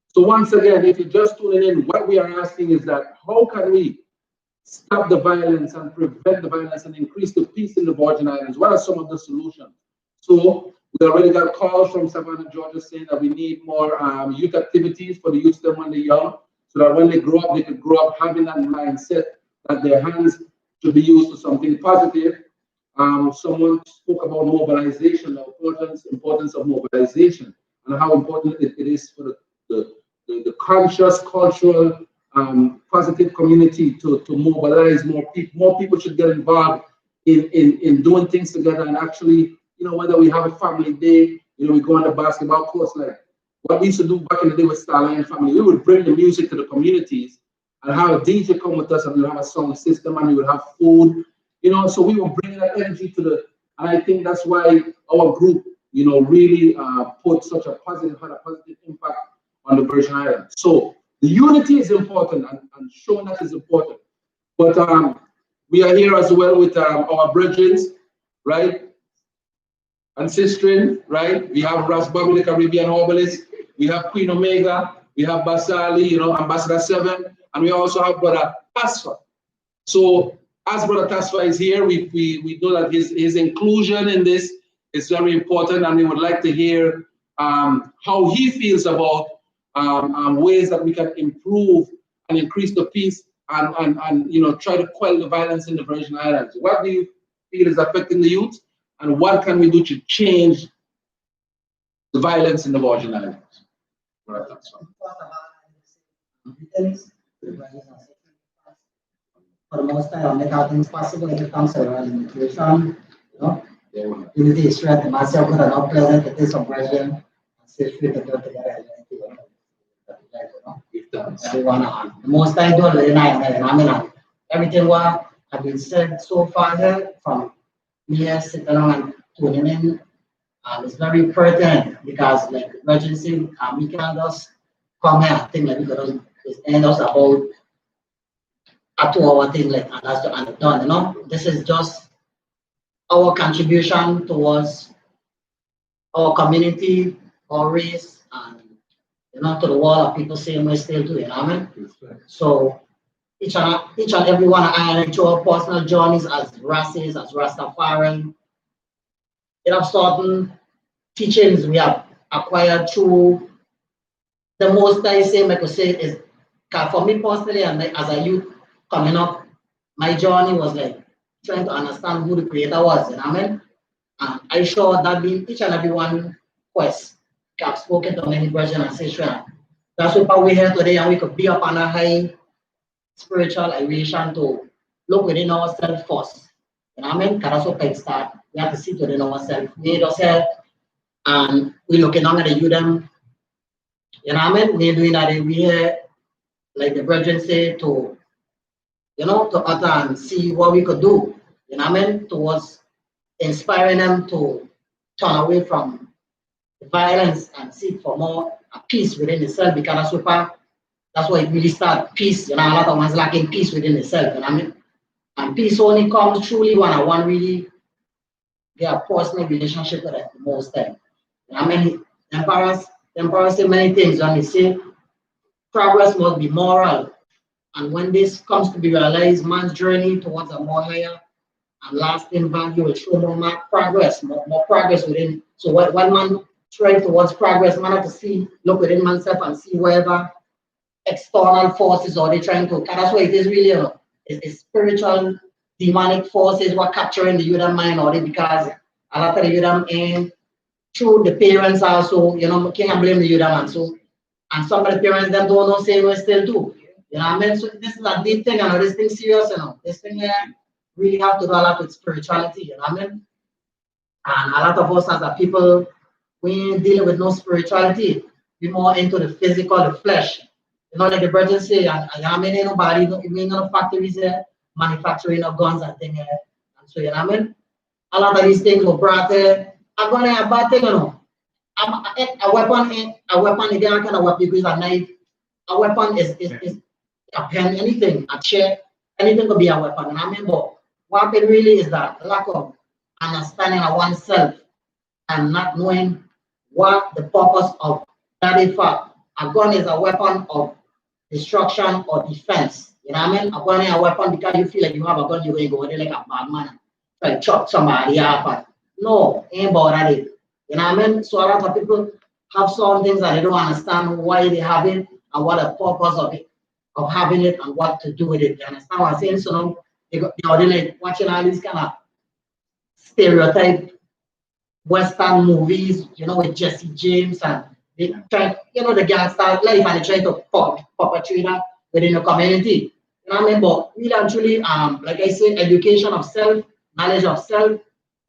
So once again, if you're just tuning in, what we are asking is that how can we stop the violence and prevent the violence and increase the peace in the Virgin Islands? What are some of the solutions? So we already got calls from Savannah, Georgia saying that we need more youth activities for the youth when they're young, so that when they grow up, they could grow up having that mindset that their hands should be used for something positive. Someone spoke about mobilization, the importance of mobilization, and how important it is for the conscious, cultural, positive community to mobilize more people. More people should get involved in doing things together, and actually, whether we have a family day, we go on the basketball course, like what we used to do back in the day with Starline family. We would bring the music to the communities and have a DJ come with us, and we would have a sound system, and we would have food, so we would bring that energy to and I think that's why our group, really put such a positive impact on the Virgin Islands. So the unity is important, and showing that is important. But we are here as well with our brethren, right? And sistren, right? We have Ras Bobby the Caribbean Herbalist, we have Queen Omega, we have Basali, Ambassador 7, and we also have Brother Tasfa. So as Brother Tasfa is here, we know that his inclusion in this is very important, and we would like to hear how he feels about ways that we can improve and increase the peace and try to quell the violence in the Virgin Islands. What do you feel is affecting the youth, and what can we do to change the violence in the Virgin Islands? For the most time, I'll make all things possible when it comes to nutrition, unity is strength, and myself with an unpleasant, it is some brethren, and still free to go together. Everyone, the most time, do everything what has been said so far here from me sitting down and tuning in, it's very pertinent, because like emergency, we can't just come here and think like we could end us about a 2-hour thing, like, and that's and done, This is just our contribution towards our community, our race, and to the world of people saying we still do it. Amen. So each and every one of us into our personal journeys as races, as Rastafarian, have certain teachings we have acquired through the most I say, I could say is, for me personally, and as a youth coming up, my journey was like trying to understand who the creator was, and I sure that being each and every one quest, I've spoken to many brothers and sisters. That's why we're here today, and we could be up on a high spiritual elevation to look within ourselves first. Because that's what it start. We have to sit within ourselves, made ourselves, and we looking at the youth. We're doing that. We here, like the brethren say, to to utter and see what we could do. Towards inspiring them to turn away from violence and seek for more peace within itself, because that's why it really starts peace. A lot of ones lacking peace within itself. And peace only comes truly when one really get a personal relationship with the most time. Emperors say many things when they say progress must be moral. And when this comes to be realized, man's journey towards a more higher and lasting value will show more progress, more progress within. So when man trying towards progress, man have to look within oneself and see whatever external forces are they trying to. That's why it is really it's spiritual, demonic forces what capturing the youth mind or because a lot of the youth and through the parents also, can't blame the youth man. So and some of the parents them don't know say we still do. So this is a deep thing, this thing serious, This thing here really have to do a lot with spirituality, And a lot of us as a people, we ain't dealing with no spirituality. We're more into the physical, the flesh. Like the brothers say, and nobody, we ain't no factories there, manufacturing of guns and things. And so, a lot of these things were brought there. I'm going to have a bad thing, A weapon, again, kind of weapon because a knife. A weapon is a pen, anything, a chair, anything could be a weapon. But what it really is that lack of understanding of oneself and not knowing what the purpose of that is for. A gun is a weapon of destruction or defense. A gun is a weapon because you feel like you have a gun, you're going to go there like a bad man, try to chop somebody up. No, ain't about that. So a lot of people have some things that they don't understand why they have it and what the purpose of it, of having it and what to do with it. You understand what I'm saying? So now they're like watching all these kind of stereotype Western movies, with Jesse James and they try, the gangster life and they try to perpetrate that within the community. But really and truly, like I said, education of self, knowledge of self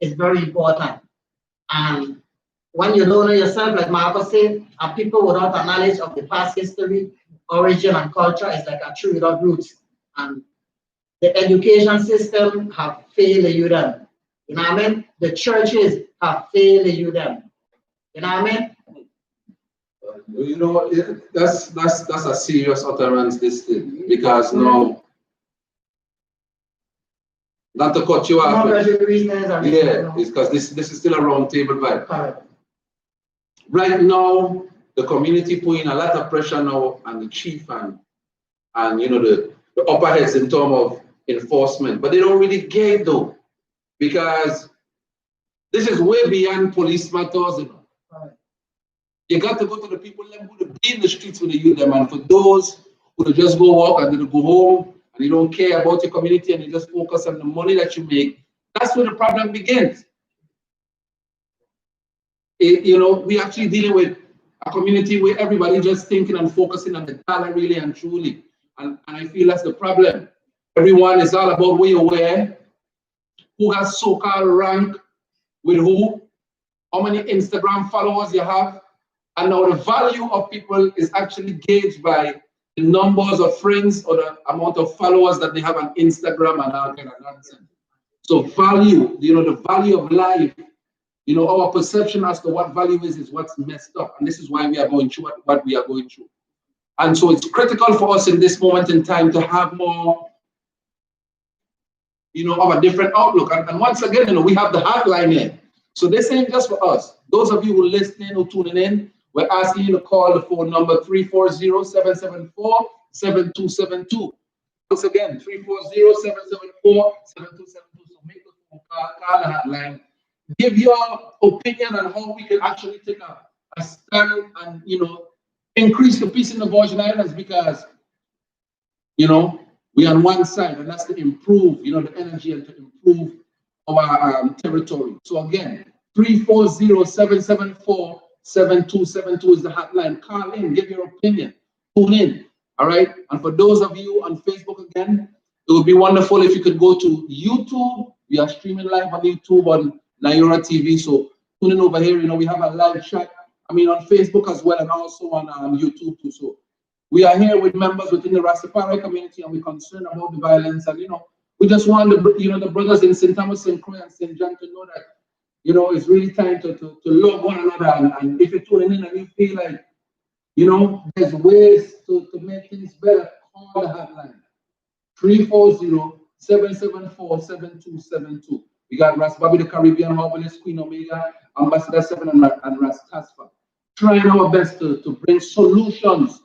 is very important. And when you don't know yourself, like Marcus said, people without a knowledge of the past history, origin, and culture is like a tree without roots. And the education system have failed the youth. The churches have failed the youth. That's a serious utterance, this thing, because no, not to cut you off. Yeah, it's because this is still a round table vibe. Right now, the community putting a lot of pressure now on the chief and the upper heads in terms of enforcement, but they don't really get it though, because this is way beyond police matters. You got to go to the people who be in the streets with the youth, and for those who just go walk and then go home and you don't care about your community and you just focus on the money that you make, that's where the problem begins. We actually dealing with a community where everybody just thinking and focusing on the dollar really and truly. And I feel that's the problem. Everyone is all about where you wear, who has so-called rank with who, how many Instagram followers you have. And now the value of people is actually gauged by the numbers of friends or the amount of followers that they have on Instagram and all kind of nonsense. So value, the value of life, our perception as to what value is what's messed up. And this is why we are going through what we are going through. And so it's critical for us in this moment in time to have more you know, of a different outlook. And once again, you know, we have the hotline here. So this ain't just for us. Those of you who are listening or tuning in, we're asking you to call the phone number 340-774-7272. Once again, 340-774-7272. So make the phone call the hotline. Give your opinion on how we can actually take a stand and, you know, increase the peace in the Virgin Islands, because, you know, we're on one side, and that's to improve, you know, the energy and to improve our territory. So again, 340-774-7272 is the hotline. Call in, give your opinion, tune in. All right. And for those of you on Facebook, again, it would be wonderful if you could go to YouTube. We are streaming live on YouTube on Naira TV. So tune in over here. You know, we have a live chat. I mean, on Facebook as well, and also on YouTube too. So we are here with members within the Rastafari community, and we're concerned about the violence. And, you know, we just want the, you know, the brothers in St. Thomas, St. Croix, and St. John to know that, you know, it's really time to love one another. And if you're tuning in and you feel like, you know, there's ways to make things better, call the hotline. 340-774-7272. We got Ras Bobby the Caribbean Herbalist, Queen Omega, Ambassador 7, and Ras Tasfa. Trying our best to bring solutions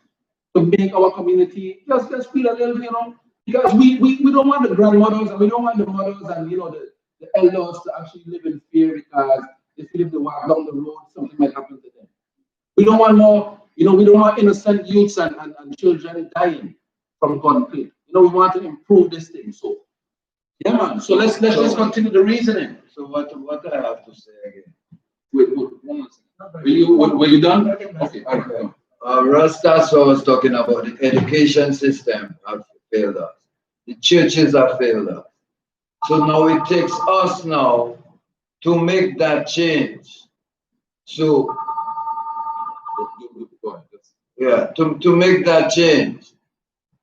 to make our community just feel a little, you know, because we don't want the grandmothers and we don't want the mothers and, you know, the elders to actually live in fear, because they feel if they walk down the road, something might happen to them. We don't want more, you know, we don't want innocent youths and children dying from gunplay. You know, we want to improve this thing. So, yeah, man. So let's just continue the reasoning. So what I have to say again? Wait, 1 second. Were you done? Okay. All right. Rastas was talking about the education system have failed us. The churches have failed us. So now it takes us now to make that change. So yeah, to make that change.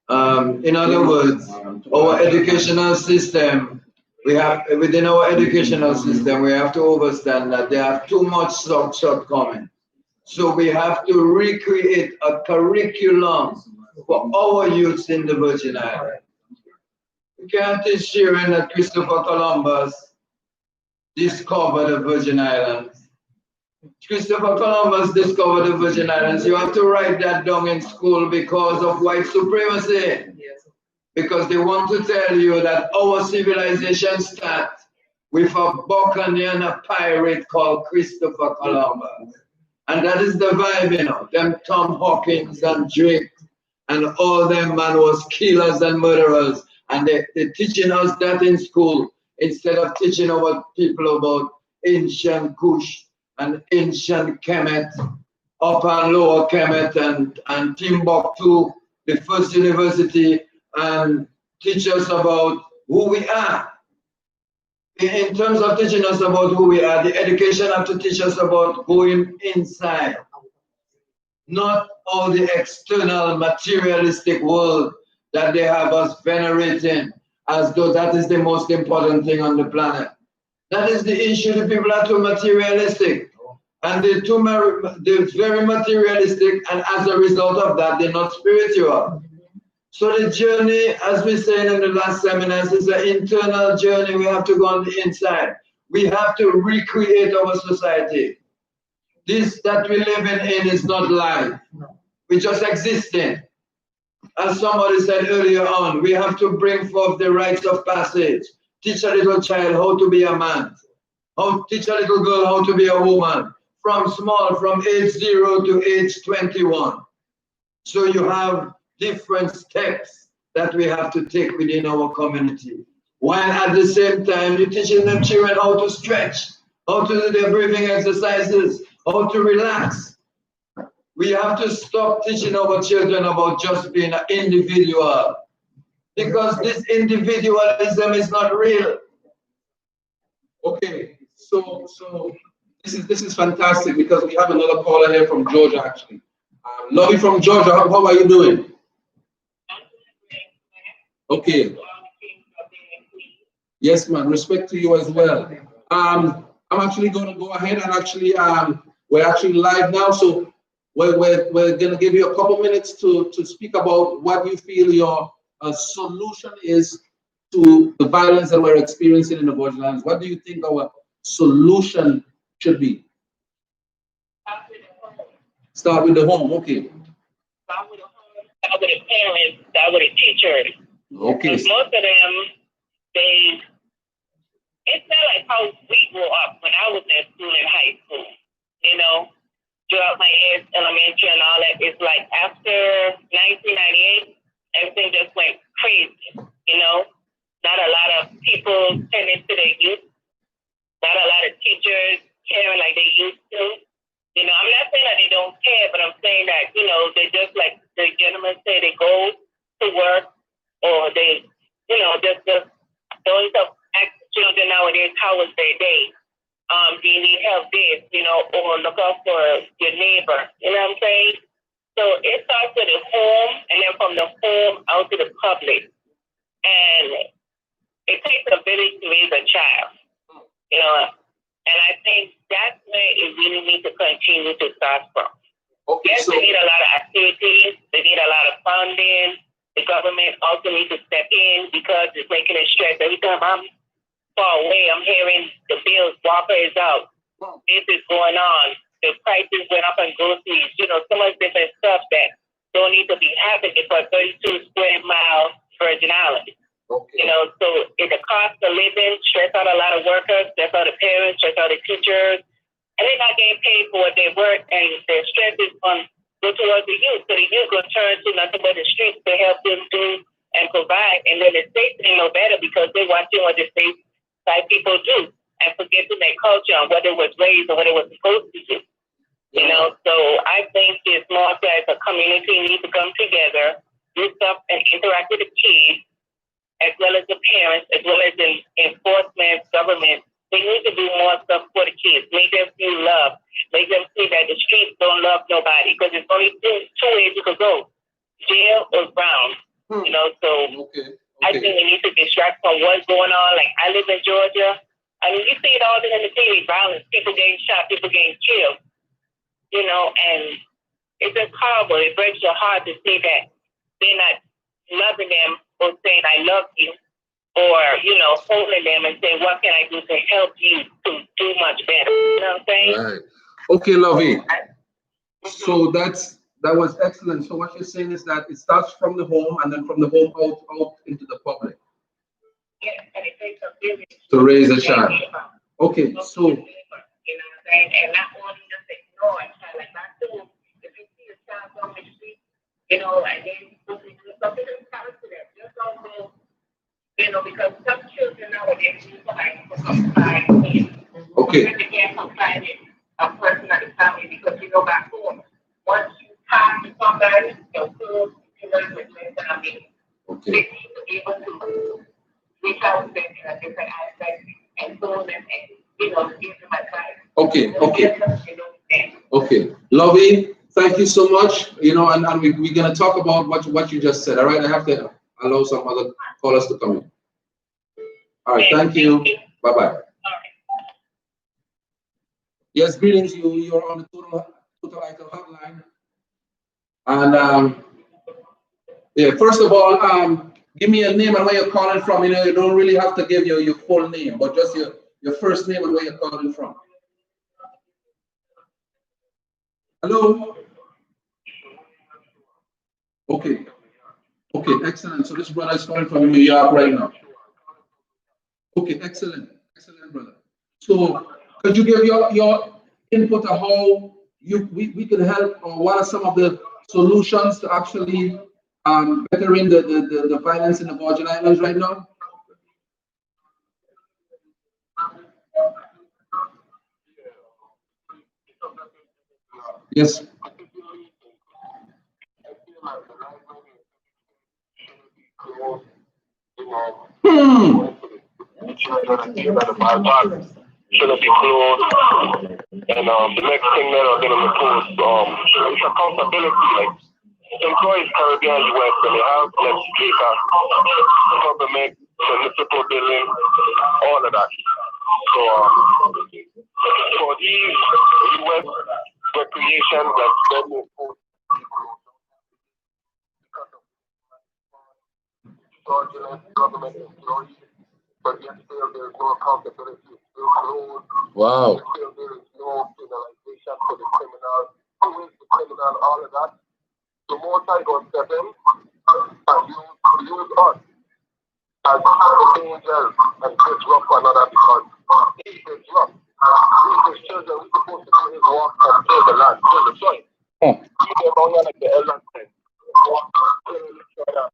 In other words, our educational system, we have within our educational system, we have to understand that they have too much shortcomings. So we have to recreate a curriculum for our youths in the Virgin Islands. We can't teach children that Christopher Columbus discovered the Virgin Islands. Christopher Columbus discovered the Virgin Islands. You have to write that down in school because of white supremacy. Because they want to tell you that our civilization starts with a buccaneer and a pirate called Christopher Columbus. And that is the vibe, you know. Them Tom Hawkins and Drake and all them man was killers and murderers. And they're teaching us that in school instead of teaching our people about ancient Kush and ancient Kemet, Upper and Lower Kemet and Timbuktu, the first university, and teach us about who we are. In terms of teaching us about who we are, the education have to teach us about going inside, not all the external materialistic world that they have us venerating as though that is the most important thing on the planet. That is the issue. The people are too materialistic, and they're very materialistic, and as a result of that, they're not spiritual. So the journey, as we said in the last seminars, is an internal journey. We have to go on the inside. We have to recreate our society. This that we're living in is not life. We're just existing. As somebody said earlier on, we have to bring forth the rites of passage. Teach a little child how to be a man. Teach a little girl how to be a woman. From age 0 to age 21. So you have different steps that we have to take within our community. While at the same time, you're teaching them children how to stretch, how to do their breathing exercises, how to relax. We have to stop teaching our children about just being an individual, because this individualism is not real. Okay, so this is fantastic, because we have another caller here from Georgia, actually. Lovey from Georgia, how are you doing? Okay. Yes, man. Respect to you as well. I'm actually going to go ahead and actually we're actually live now, so we're going to give you a couple minutes to speak about what you feel your solution is to the violence that we're experiencing in the Virgin Islands? What do you think our solution should be? Start with the home, okay. Start with the home, start with the parents, start with the teachers. Okay. Most of them, it's not like how we grew up when I was in school in high school, you know, throughout my years, elementary and all that. It's like after 1998, everything just went crazy, you know. Not a lot of people tending to their youth, not a lot of teachers caring like they used to. You know, I'm not saying that they don't care, but I'm saying that, you know, they just like the gentleman said, they go to work or they, you know, just don't ask children nowadays how was their day. Do you need help this, you know, or look out for your neighbor, you know what I'm saying? So it starts with the home and then from the home out to the public. And it takes a village to raise a child, you know, and I think that's where it really needs to continue to start from. Okay, yes, they need a lot of activities, they need a lot of funding. The government also needs to step in because it's making it stress. Every time I'm far away, I'm hearing the bills, water is out, this is going on, the prices went up on groceries, you know, so much different stuff that don't need to be happening for 32 square mile Virgin Islands. Okay. You know, so the cost of living stress out a lot of workers, stress out the parents, stress out the teachers, and they're not getting paid for what they work, and their stress is on go towards the youth. So the youth will turn to nothing but the streets to help them do and provide, and then the state ain't no better because they're watching what the state side people do and forgetting their culture and what it was raised or what it was supposed to do. You know, so I think it's more so as a community need to come together, do stuff and interact with the kids, as well as the parents, as well as the enforcement, government. They need to do more stuff for the kids. Make them feel love. Make them see that the streets don't love nobody because there's only two ways you could go, jail or ground. You know, so I think we need to distract from what's going on. Like I live in Georgia. I mean, you see it all in the TV, violence, people getting shot, people getting killed. You know, and it's just horrible. It breaks your heart to see that they're not loving them or saying I love you, or you know, holding them and saying what can I do to help you to do much better. You know what I'm saying? Right. Okay, Lovey. So that was excellent. So what you're saying is that it starts from the home and then from the home out into the public. Yes, and it takes a village to raise a child. Okay, so you know what I'm saying? And not only just ignore a child, like not too. If you see a child on the street, you know, and then something just happens to them. Just don't go, you know, because some children nowadays need somebody to confide in. Okay. They can't confide in a person at the family because you know back home, once you talk to somebody, you're still dealing with family. Okay. They need to be able to reach out to them in a different aspect and so them and you know give them advice. Okay. Lovey, thank you so much. You know, and we're gonna talk about what you just said. All right, I have to allow some other callers to come in. All right, thank you. Bye-bye. Yes, greetings. You're on the Total Ital hotline. And yeah, first of all, give me a name and where you're calling from. You know, you don't really have to give your full name, but just your first name and where you're calling from. Hello? Okay. Okay, excellent. So this brother is calling from New York right now. Okay, excellent. Excellent, brother. So could you give your input on how we can help, or what are some of the solutions to actually bettering the violence in the Virgin Islands right now? Yes. Shouldn't be closed. And the next thing that are going to impose is accountability. Like employees Caribbean US, and they have legislators, government, municipal building, all of that. So for these US recreation that's then imposed violent government employees, but yet still there is no accountability. Still closed. Wow. Still there is no penalization for the criminal. Who is the criminal? All of that. The more I go step in and use us as angels and disrupt one another because he disrupts. We as children, we're supposed to do his work and till the land, till the soil. Keep them on like the elders said. Walk, kill each other.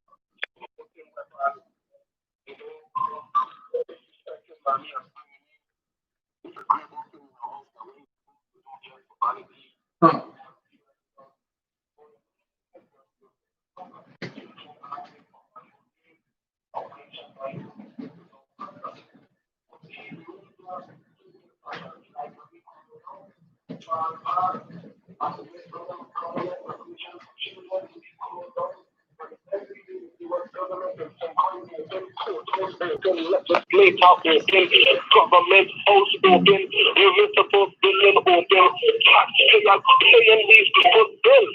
Huh. Play talk open, government house open, municipal building open, taxpayers paying these people bills.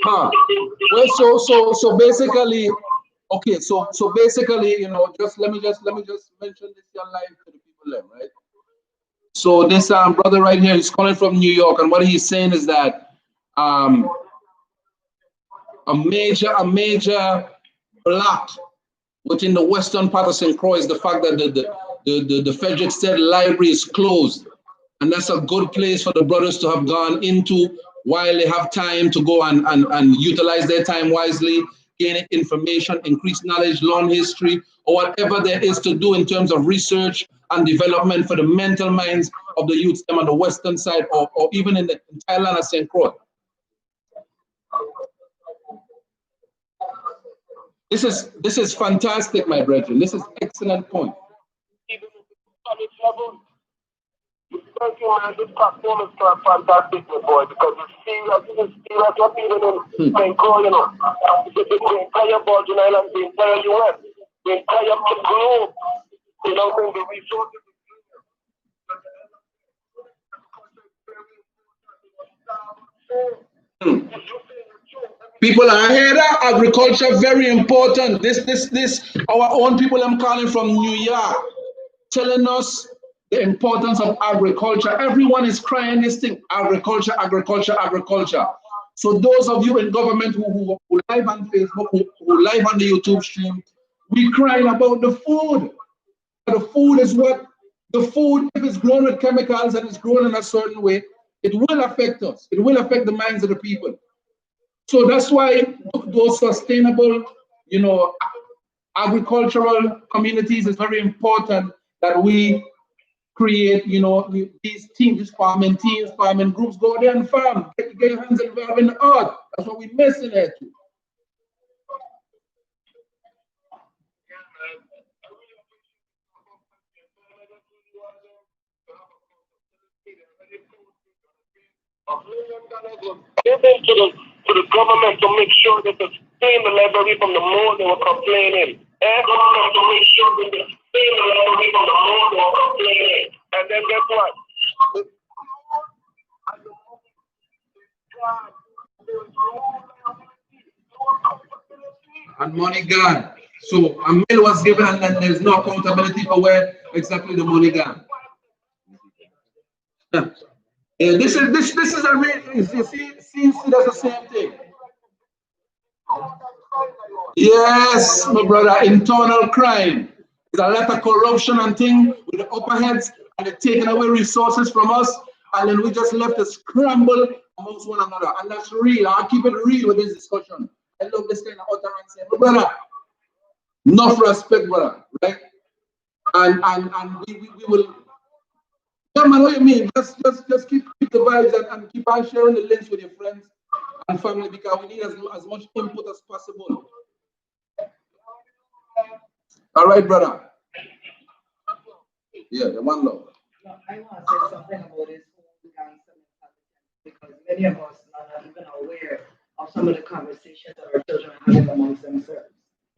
Huh. Well, so basically, okay, so basically, you know, let me just mention this here live to the people there, right? So this brother right here is calling from New York, and what he's saying is that a major block within the western part of St. Croix is the fact that the Frederick State Library is closed, and that's a good place for the brothers to have gone into while they have time to go and utilize their time wisely, gain information, increase knowledge, learn history, or whatever there is to do in terms of research and development for the mental minds of the youth on the western side, or even in the entire land of St. Croix. This is fantastic, my brethren. This is excellent point. Even if it's level, thank you, man. This platform is fantastic, my boy, because it's serious what even in St. Croix, you know. The entire Virgin Islands, the entire US, the entire globe, you know, the resources. People are here. Agriculture very important. This our own people I'm calling from New York, telling us the importance of agriculture. Everyone is crying this thing: agriculture, agriculture, agriculture. So those of you in government who live on Facebook, who live on the YouTube stream, we crying about the food. The food is what the food, if it's grown with chemicals and it's grown in a certain way, it will affect us. It will affect the minds of the people. So that's why those sustainable, you know, agricultural communities is very important that we create, you know, these teams, farming teams, farming groups, go there and farm, get your hands involved in the art. That's what we're missing here too. Given to the government to make sure that they stay in the library from the more they were complaining. Government to make sure that they stay in the library from the more they were complaining. And then guess what? And money gone. So a meal was given and then there's no accountability for where exactly the money gone. Yeah, this is a real, you see that's the same thing. Yes, my brother, internal crime. There's a lot of corruption and thing with the upper heads, and they're taking away resources from us, and then we just left to scramble amongst one another. And that's real. I'll keep it real with this discussion. I love this kind of utterance. My brother, enough respect, brother, right? And we will. Yeah, man, what you mean? Just keep the vibes and keep on sharing the links with your friends and family, because we need as much input as possible. All right, brother. Yeah, the one love. No, I want to say something about this whole gangster mentality, because many of us are not even aware of some of the conversations that our children are having amongst themselves.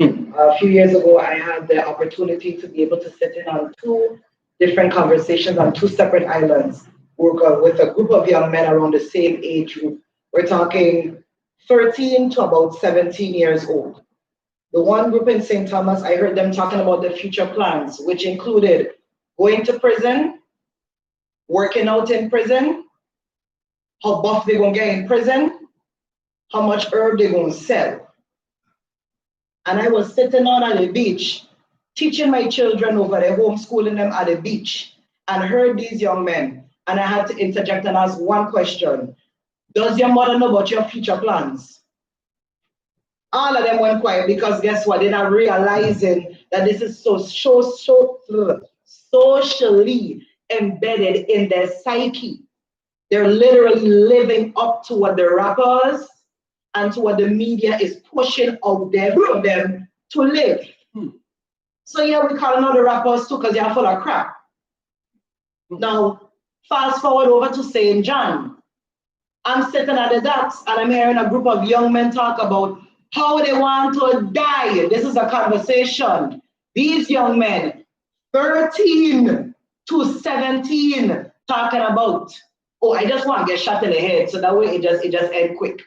A few years ago, I had the opportunity to be able to sit in on 2 different conversations on 2 separate islands, work with a group of young men around the same age group. We're talking 13 to about 17 years old. The one group in St. Thomas, I heard them talking about the future plans, which included going to prison, working out in prison, how buff they're going to get in prison, how much herb they're going to sell. And I was sitting on at the beach, teaching my children over there, homeschooling them at the beach, and heard these young men. And I had to interject and ask one question. Does your mother know about your future plans? All of them went quiet because guess what? They're not realizing that this is so socially embedded in their psyche. They're literally living up to what the rappers and to what the media is pushing out there for them to live. So yeah, we call another rappers too because they're full of crap. Now, fast forward over to St. John. I'm sitting at the docks and I'm hearing a group of young men talk about how they want to die. This is a conversation. These young men, 13 to 17, talking about, oh, I just want to get shot in the head, so that way it just ends quick.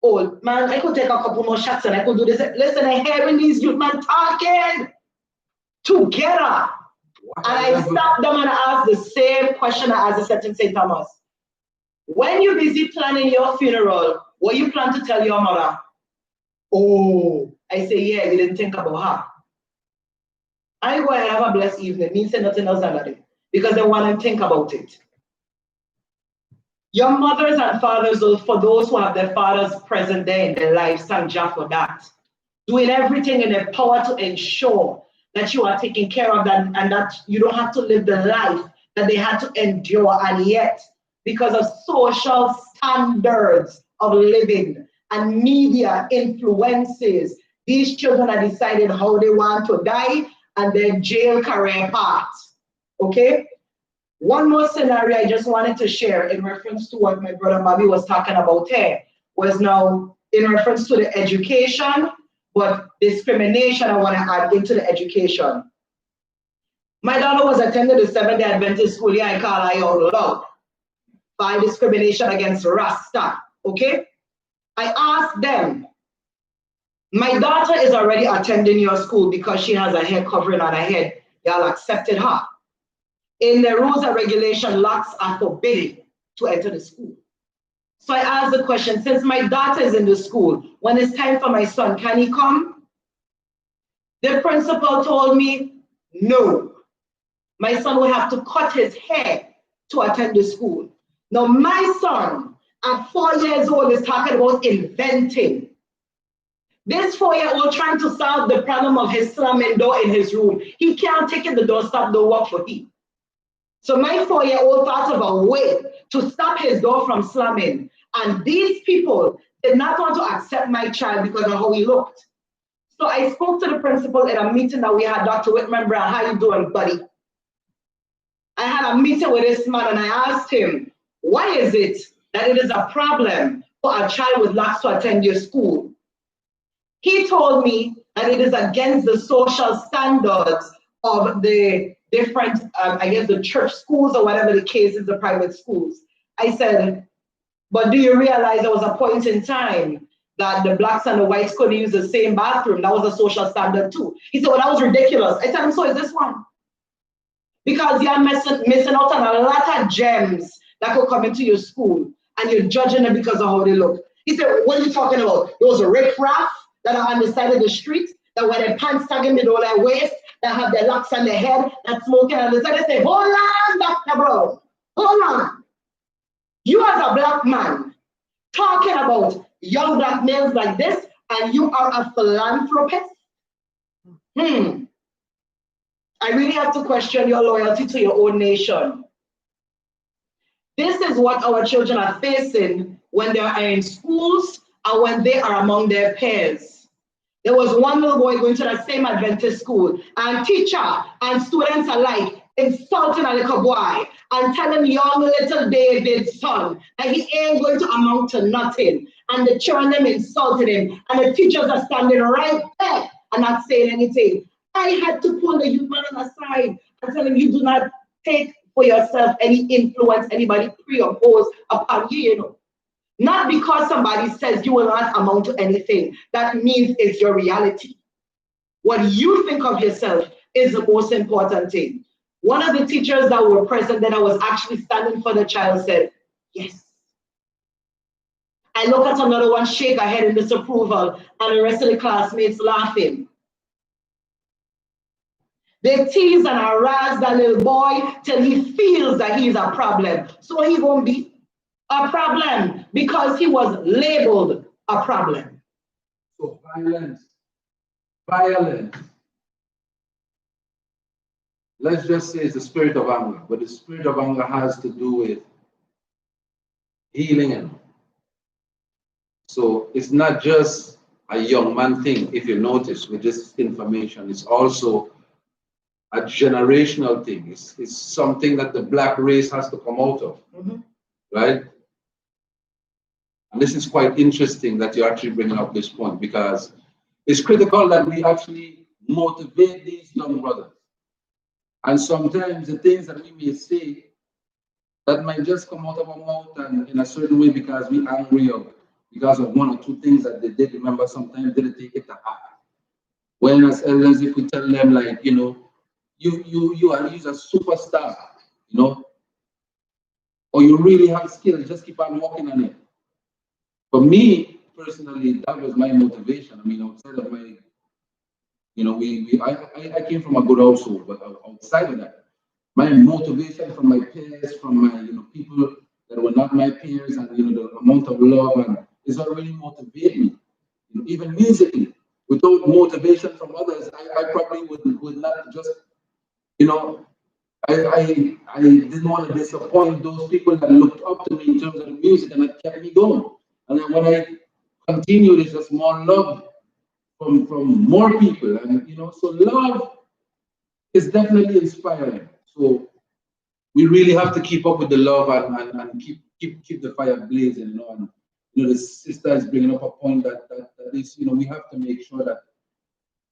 Oh man, I could take a couple more shots and I could do this. Listen, I'm hearing these youth men talking together. And I stopped them and asked the same question I asked the set in St. Thomas. When you're busy planning your funeral, what you plan to tell your mother? Oh, I say, yeah, you didn't think about her. I go ahead and have a blessed evening. Me say nothing else than that. Because they want to think about it. Your mothers and fathers, for those who have their fathers present there in their lives, thank God for that. Doing everything in their power to ensure that you are taken care of them and that you don't have to live the life that they had to endure, and yet, because of social standards of living and media influences, these children are deciding how they want to die and their jail career path. Okay? One more scenario I just wanted to share in reference to what my brother Bobby was talking about here was now in reference to the education, but discrimination I want to add into the education. My daughter was attending the Seventh-day Adventist school, yeah, I call her out loud, by discrimination against Rasta, okay? I asked them, my daughter is already attending your school because she has a hair covering on her head. Y'all accepted her. In the rules and regulation, locks are forbidden to enter the school. So I asked the question, since my daughter is in the school, when it's time for my son, can he come? The principal told me, no. My son will have to cut his hair to attend the school. Now my son, at 4 years old, is talking about inventing. This 4-year-old trying to solve the problem of his slamming door in his room. He can't take it, the door stop, don't work for him. So my 4-year-old thought of a way to stop his door from slamming. And these people did not want to accept my child because of how he looked. So I spoke to the principal at a meeting that we had, Dr. Whitman Brown, how you doing, buddy? I had a meeting with this man and I asked him, why is it that it is a problem for a child with locks to attend your school? He told me that it is against the social standards of the different, I guess the church schools or whatever the case is, the private schools. I said, but do you realize there was a point in time that the blacks and the whites couldn't use the same bathroom? That was a social standard too. He said, well, that was ridiculous. I said, so is this one. Because you're missing out on a lot of gems that could come into your school and you're judging them because of how they look. He said, what are you talking about? There was a riffraff that are on the side of the street that wear their pants tagging below their waist, that have their locks on their head, that smoking on the side. They say, hold on, Dr. Bro, hold on. You as a black man talking about young black males like this, and you are a philanthropist? I really have to question your loyalty to your own nation. This is what our children are facing when they are in schools and when they are among their peers. There was one little boy going to that same Adventist school, and teacher and students alike insulting a little boy and telling young little David's son that he ain't going to amount to nothing. And the children insulted him, and the teachers are standing right there and not saying anything. I had to pull the youth man aside and tell him, you do not take for yourself any influence anybody pre or post upon you, you know. Not because somebody says you will not amount to anything, that means it's your reality. What you think of yourself is the most important thing. One of the teachers that were present that I was actually standing for the child said, yes. I look at another one, shake her head in disapproval, and the rest of the classmates laughing. They tease and harass that little boy till he feels that he's a problem. So he won't be a problem because he was labeled a problem. So violence. Let's just say it's the spirit of anger, but the spirit of anger has to do with healing. So it's not just a young man thing, if you notice with this information, it's also a generational thing. It's something that the black race has to come out of, right? And this is quite interesting that you're actually bringing up this point, because it's critical that we actually motivate these young brothers. And sometimes the things that we may say that might just come out of our mouth and in a certain way because we're angry or because of one or two things that they did, remember, sometimes they didn't take it to heart. When as elders, if we tell them, like, you know, you're a superstar, you know, or you really have skills, just keep on working on it. For me personally, that was my motivation. I mean, outside of my, you know, I came from a good household, but outside of that, my motivation from my peers, from my, you know, people that were not my peers, and, you know, the amount of love and is what really motivated me. You know, even musically, without motivation from others, I probably would not just, you know, I didn't want to disappoint those people that looked up to me in terms of the music, and that kept me going. And then when I continued, it's just more love from more people, and, you know, so love is definitely inspiring. So we really have to keep up with the love and keep the fire blazing, you know. And, you know, the sister is bringing up a point that is, you know, we have to make sure that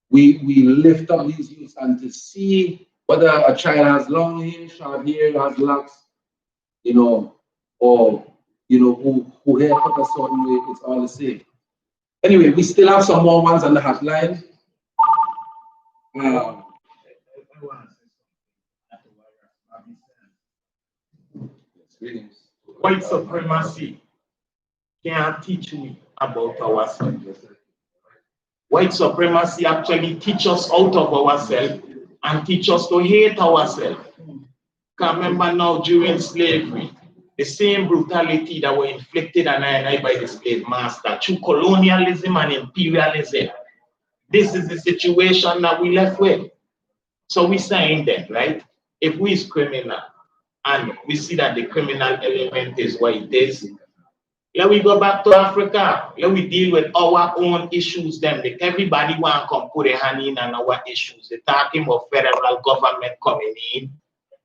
we lift up these youths, and to see whether a child has long hair, short hair, has locks, you know, or, you know, who haircut a certain way, it's all the same. Anyway, we still have some more ones on the hotline. White supremacy can't teach me about ourselves. White supremacy actually teaches us out of ourselves and teach us to hate ourselves. Because remember now, during slavery, the same brutality that were inflicted on I by the slave master through colonialism and imperialism. This is the situation that we left with. So we're saying that, right? If we is criminal and we see that the criminal element is what it is, let we go back to Africa. Let we deal with our own issues. Then everybody want to come put a hand in on our issues. They're talking about federal government coming in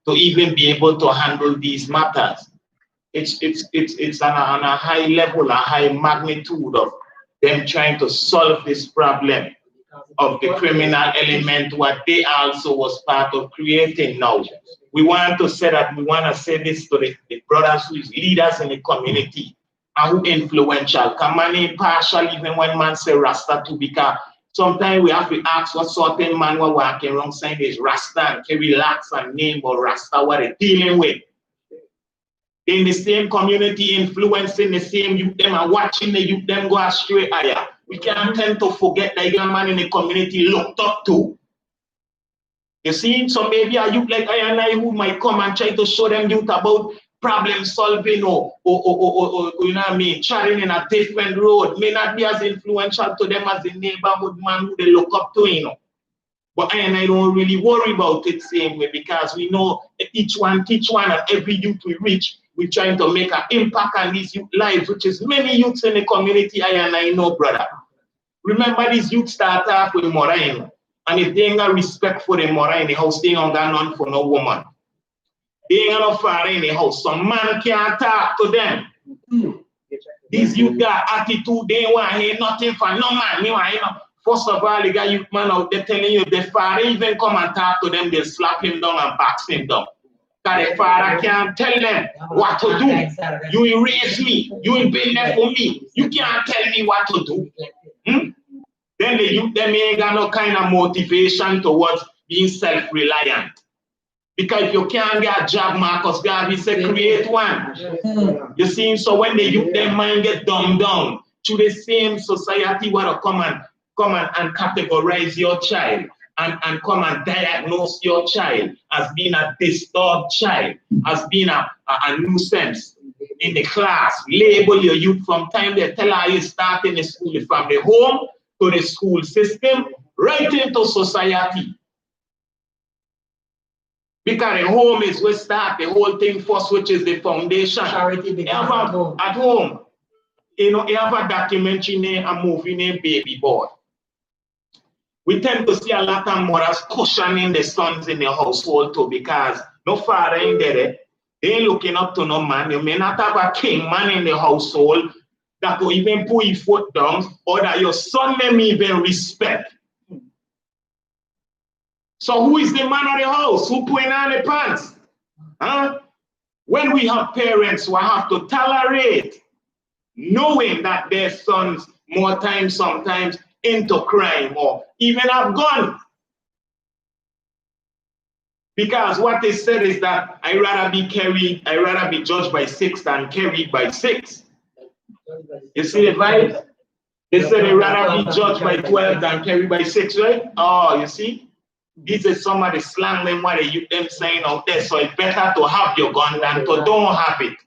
to even be able to handle these matters. It's on a high level, a high magnitude of them trying to solve this problem of the criminal element, what they also was part of creating now. We want to say that, we want to say this to the brothers who is leaders in the community and who influential. Come on, partial, even when man say Rasta too, because sometimes we have to ask what certain man were walking around saying is Rasta and can relax and name or Rasta what they're dealing with. In the same community, influencing the same youth, them and watching the youth, them go astray higher. We can't tend to forget that young man in the community looked up to. You see, so maybe a youth like I and I who might come and try to show them youth about problem solving or you know what I mean, chatting in a different road may not be as influential to them as the neighborhood man who they look up to, you know. But I and I don't really worry about it same way, because we know each one and every youth we reach, we're trying to make an impact on these youth lives, which is many youths in the community I and I know, brother. Remember, these youth start off with Moraine, and if they ain't got respect for the Moraine in the house, they ain't got none for no woman. They ain't got no fire in the house. Some man can't talk to them. These youth got attitude, they want to hear nothing from no man. They want to hear no. First of all, they got youth man out there telling you, the father even come and talk to them, they'll slap him down and box him down. Because the father can't tell them what to do. You will raise me. You will be there for me. You can't tell me what to do. Then the youth, them ain't got no kind of motivation towards being self-reliant. Because if you can't get a job, Marcus Garvey said, create one. You see, so when the youth, their mind get dumbed down to the same society where to come and categorize your child and come and diagnose your child as being a disturbed child, as being a nuisance in the class, label your youth from time they tell how you start in the school, from the home to the school system, right into society. Because the home is where start the whole thing first, which is the foundation. Charity at home. You know, you have a documentary name, a movie named Baby Boy. We tend to see a lot of mothers cushioning the sons in the household too, because no father in there, they ain't looking up to no man. You may not have a king man in the household that will even put his foot down, or that your son may even respect. So who is the man of the house? Who putting on the pants? Huh? When we have parents who have to tolerate knowing that their sons more times sometimes into crime or even have gone. Because what they said is that I rather be judged by 6 than carried by 6. You see the vibe? They said they rather be judged by 12 than carried by 6, right? Oh, you see? This is some of the slang them what they use them saying out there. So it's better to have your gun than to don't have it.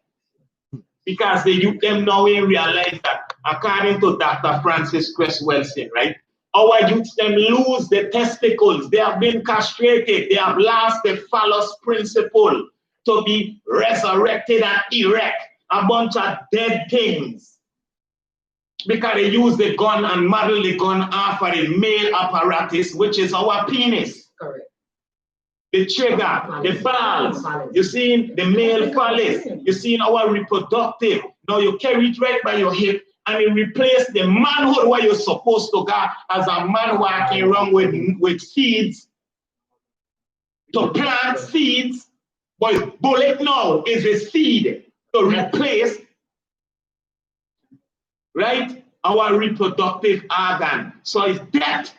Because the youth them now realize that according to Dr. Francis Cress-Welsing, right? Our youth them lose the testicles. They have been castrated. They have lost the phallus principle to be resurrected and erect. A bunch of dead things. Because they use the gun and model the gun after the male apparatus, which is our penis. Correct. The trigger, the balls, you see the male phallus, you see our reproductive. Now you carry it right by your hip and it replaces the manhood where you're supposed to go as a man walking around with seeds to plant seeds, but bullet now is a seed to replace, right, our reproductive organ. So it's death.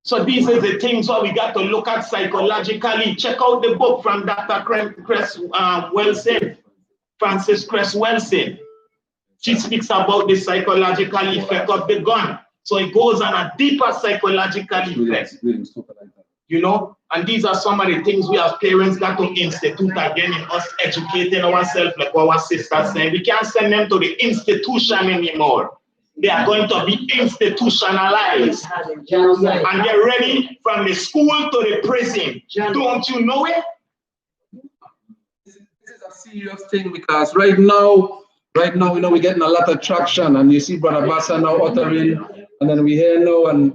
So these are the things that we got to look at psychologically. Check out the book from Dr. Francis Cress-Welsing. She speaks about the psychological effect of the gun. So it goes on a deeper psychological effect. You know, and these are some of the things we as parents got to institute again in us educating ourselves, like our sisters saying. We can't send them to the institution anymore. They are going to be institutionalized and get ready from the school to the prison. Don't you know it? This is a serious thing because right now, you know, we're getting a lot of traction, and you see Brother Bassa now uttering, and then we hear now and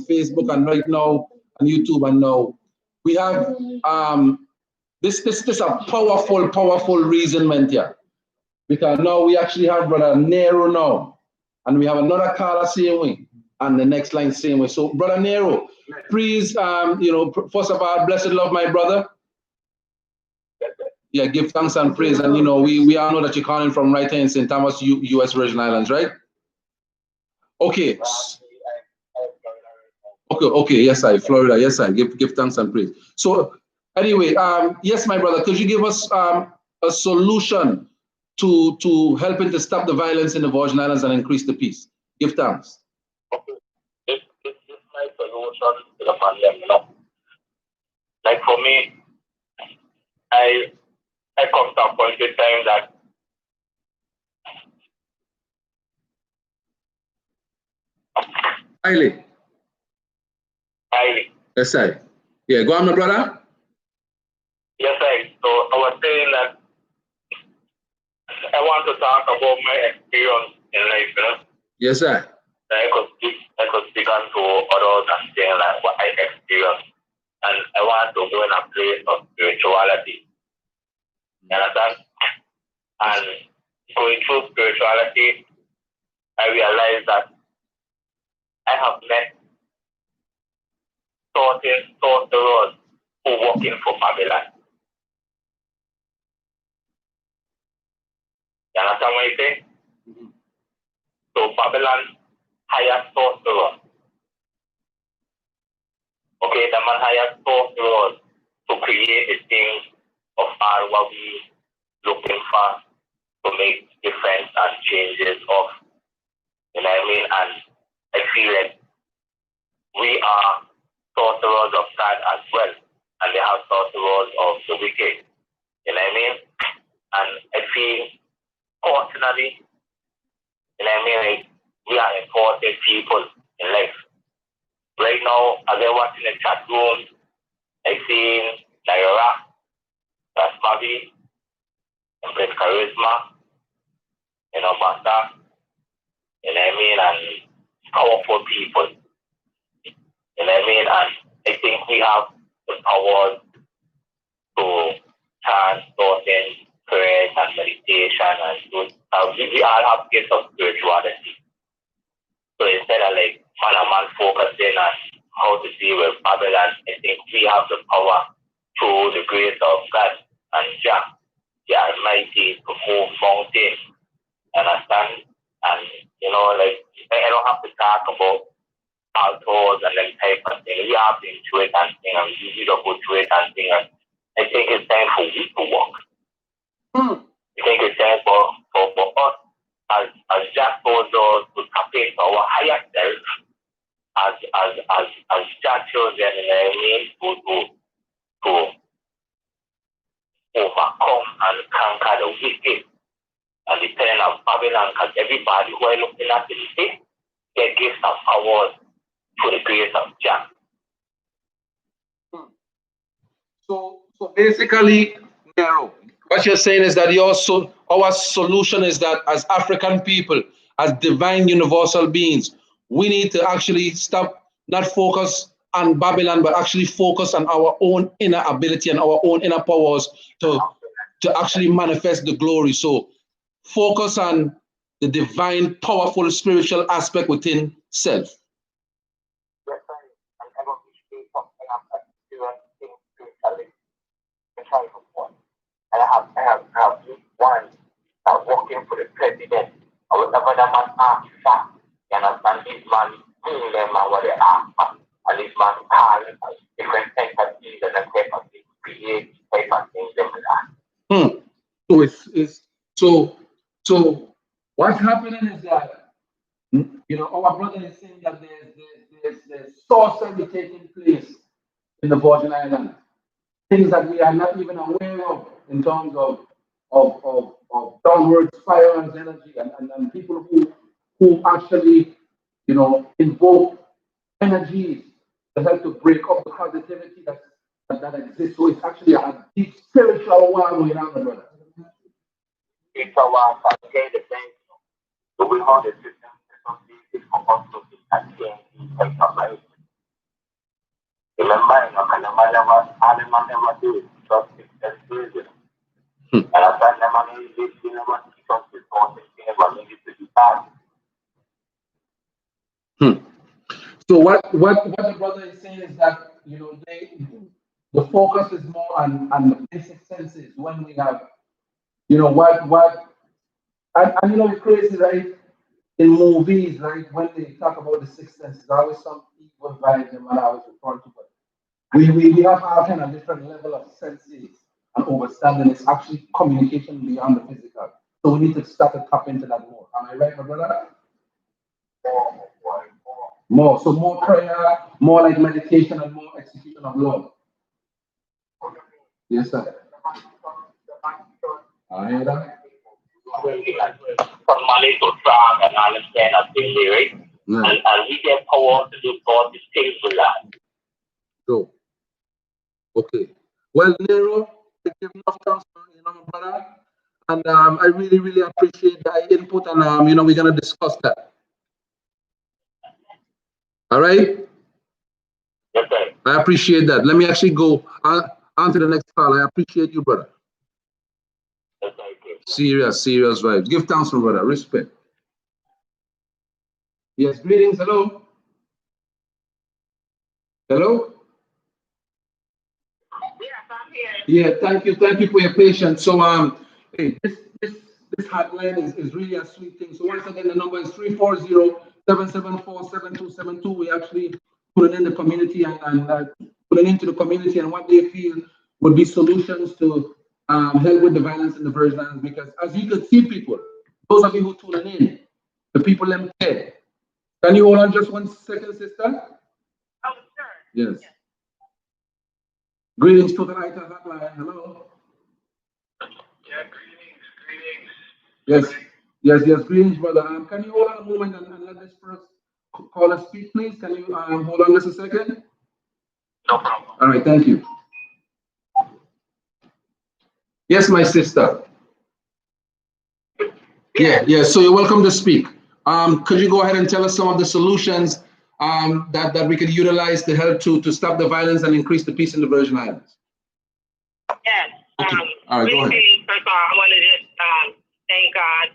Facebook, and right now on YouTube, and now we have this is a powerful reasonment here, because now we actually have Brother Nero now. And we have another caller same way, and the next line same way. So, Brother Nero, please, you know, first of all, blessed love, my brother. Yeah, give thanks and praise. And, you know, we all know that you're calling from right here in St. Thomas, U.S. Virgin Islands, right? Okay. Okay, yes, I, Florida, yes, I give thanks and praise. So, anyway, yes, my brother, could you give us a solution to helping to stop the violence in the Virgin Islands and increase the peace? Give thanks. Okay. This is my solution to the pandemic. You know? Like for me, I come to a point in time that Haile. Yes, sir. Yeah, go on, my brother. Yes, sir. So I was saying that I want to talk about my experience in life, you know? Yes, sir. I could speak on to others and saying like what I experienced. And I want to go in a place of spirituality. You understand? And going through spirituality, I realized that I have met sorcerers who working for Babylon. You understand what I say? So Babylon hires sorcerers. Okay, the man hires sorcerers to create the things of all what we looking for to make difference and changes of, you know what I mean? And I feel like we are sorcerers of God as well, and they have sorcerers of the wicked, you know what I mean? And I feel personally, you know what I mean, like, we are important people in life. Right now, as I watch in the chat room, I see Naira, Rastafari, Embrace Charisma, you know, Basta, you know what I mean, and powerful people, you know what I mean, and I think we have the power to chant certain prayers and meditation and do, we all have gifts of spirituality. So instead of like man focusing on how to deal with Babylon, I think we have the power through the grace of God and Jah, the Almighty, to move mountains, understand? And you know, like I don't have to talk about altars and that type of thing. We have to into it and thing, and we don't go through it and thing. And I think it's time for we to work. I think it's time for us as Jah told us to tap into our higher self as Jah children, you know what I mean, to overcome and conquer the wicked and the pen of Babylon, because everybody who are looking at this thing, they give some powers to the grace of Jah. So basically, Nero, what you're saying is that our solution is that as African people, as divine universal beings, we need to actually stop, not focus on Babylon, but actually focus on our own inner ability and our own inner powers to actually manifest the glory. So focus on the divine, powerful, spiritual aspect within self. I have one that working for the president. I was never the man asked that. You understand? This man doing them and what they ask for. And this man calling different type of things and the type of things, create type of things them that. So what's happening is that, you know, our brother is saying that there's sorcery taking place in the Virgin Islands. Things that we are not even aware of in terms of downward spirals energy and people who actually, you know, invoke energies to help to break up the positivity that exists. So it's actually a deep spiritual war going on, brother. It's a war for the thing. So we have the system is for us to be change of life. Remember, you know, kind of man never do it. Just experience. And I find the money is never because it's not the thing about me to be bad. So what the brother is saying is that, you know, the focus is more on the basic senses when we have, you know, and you know, it's crazy, right? In movies, right, when they talk about the sixth sense, there's always some evil vibes and what I was referring to, but we have all kind of different level of senses and understanding. It's actually communication beyond the physical. So we need to start to tap into that more. Am I right, my brother? More. So more prayer, more like meditation, and more execution of love. Yes, sir. I hear that. Some money to track and understand a thing, right? And we get power to do all these things with that. So, okay. Well, Nero, I give enough chance, you know, my brother. And I really, really appreciate the input, and you know, we're gonna discuss that. All right. Yes, sir. I appreciate that. Let me actually go on to the next call. I appreciate you, brother. Yes, sir. Serious vibes. Give thanks, my brother. Respect. Yes, greetings. Hello. Hello. Yes, I'm here. Yeah, thank you for your patience. So hey, this this hotline is really a sweet thing. So once again, the number is 340-774-7272. We actually put it in the community and put it into the community and what they feel would be solutions to help with the violence in the Virgin Islands. Because as you could see, people, those of you who tuning in, the people them care. Can you hold on just 1 second, sister? Oh, sure. Yes. Greetings to the Ital hotline. Hello. Yeah, greetings. Yes, greetings, brother. Can you hold on a moment and let this first caller speak, please? Can you hold on just a second? No problem. All right, thank you. Yes, my sister. Yeah. So you're welcome to speak. Could you go ahead and tell us some of the solutions that we could utilize to help to stop the violence and increase the peace in the Virgin Islands? Yes. Okay. All right, go ahead. First of all, I want to just thank God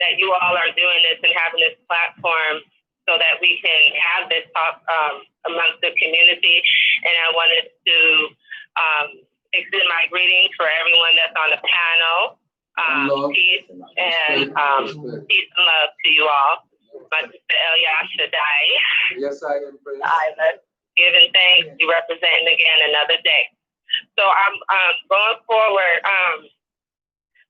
that you all are doing this and having this platform so that we can have this talk amongst the community. And I wanted to extend my greetings for everyone that's on the panel. Peace and peace and love to you all. My sister El Shaddai. Yes, I am. Island. Giving thanks, you representing again another day. So I'm going forward.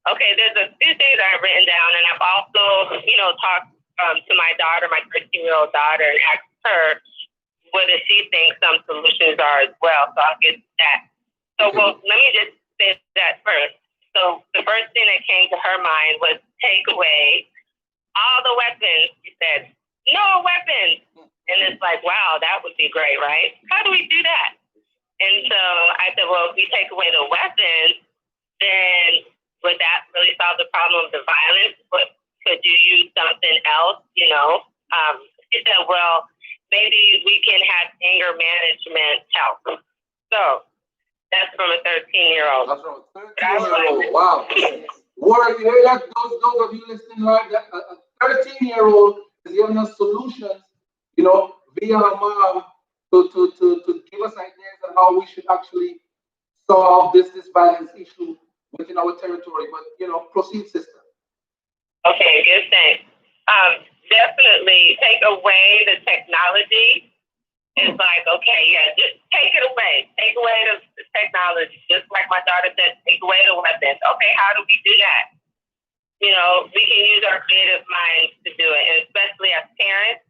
Okay, there's a few things I've written down, and I've also, talked to my daughter, my 13-year-old daughter, and asked her what does she think some solutions are as well. So I'll get to that. So, well, let me just say that first. So the first thing that came to her mind was take away all the weapons. She said, no weapons. And it's like, wow, that would be great, right? How do we do that? And so I said, well, if we take away the weapons, then would that really solve the problem of the violence? But could you use something else, She said, well, maybe we can have anger management help. So that's from a 13-year-old. That's from a 13-year-old. Wow. Warren, you hear that? Those of you listening live, that a 13-year-old is giving us solutions, via a mom to give us ideas on how we should actually solve this violence issue within our territory. But, proceed, sister. Okay, good thing. Definitely take away the technology. It's like, okay, yeah, just take it away. Take away the technology. Just like my daughter said, take away the weapons. Okay, how do we do that? We can use our creative minds to do it, and especially as parents,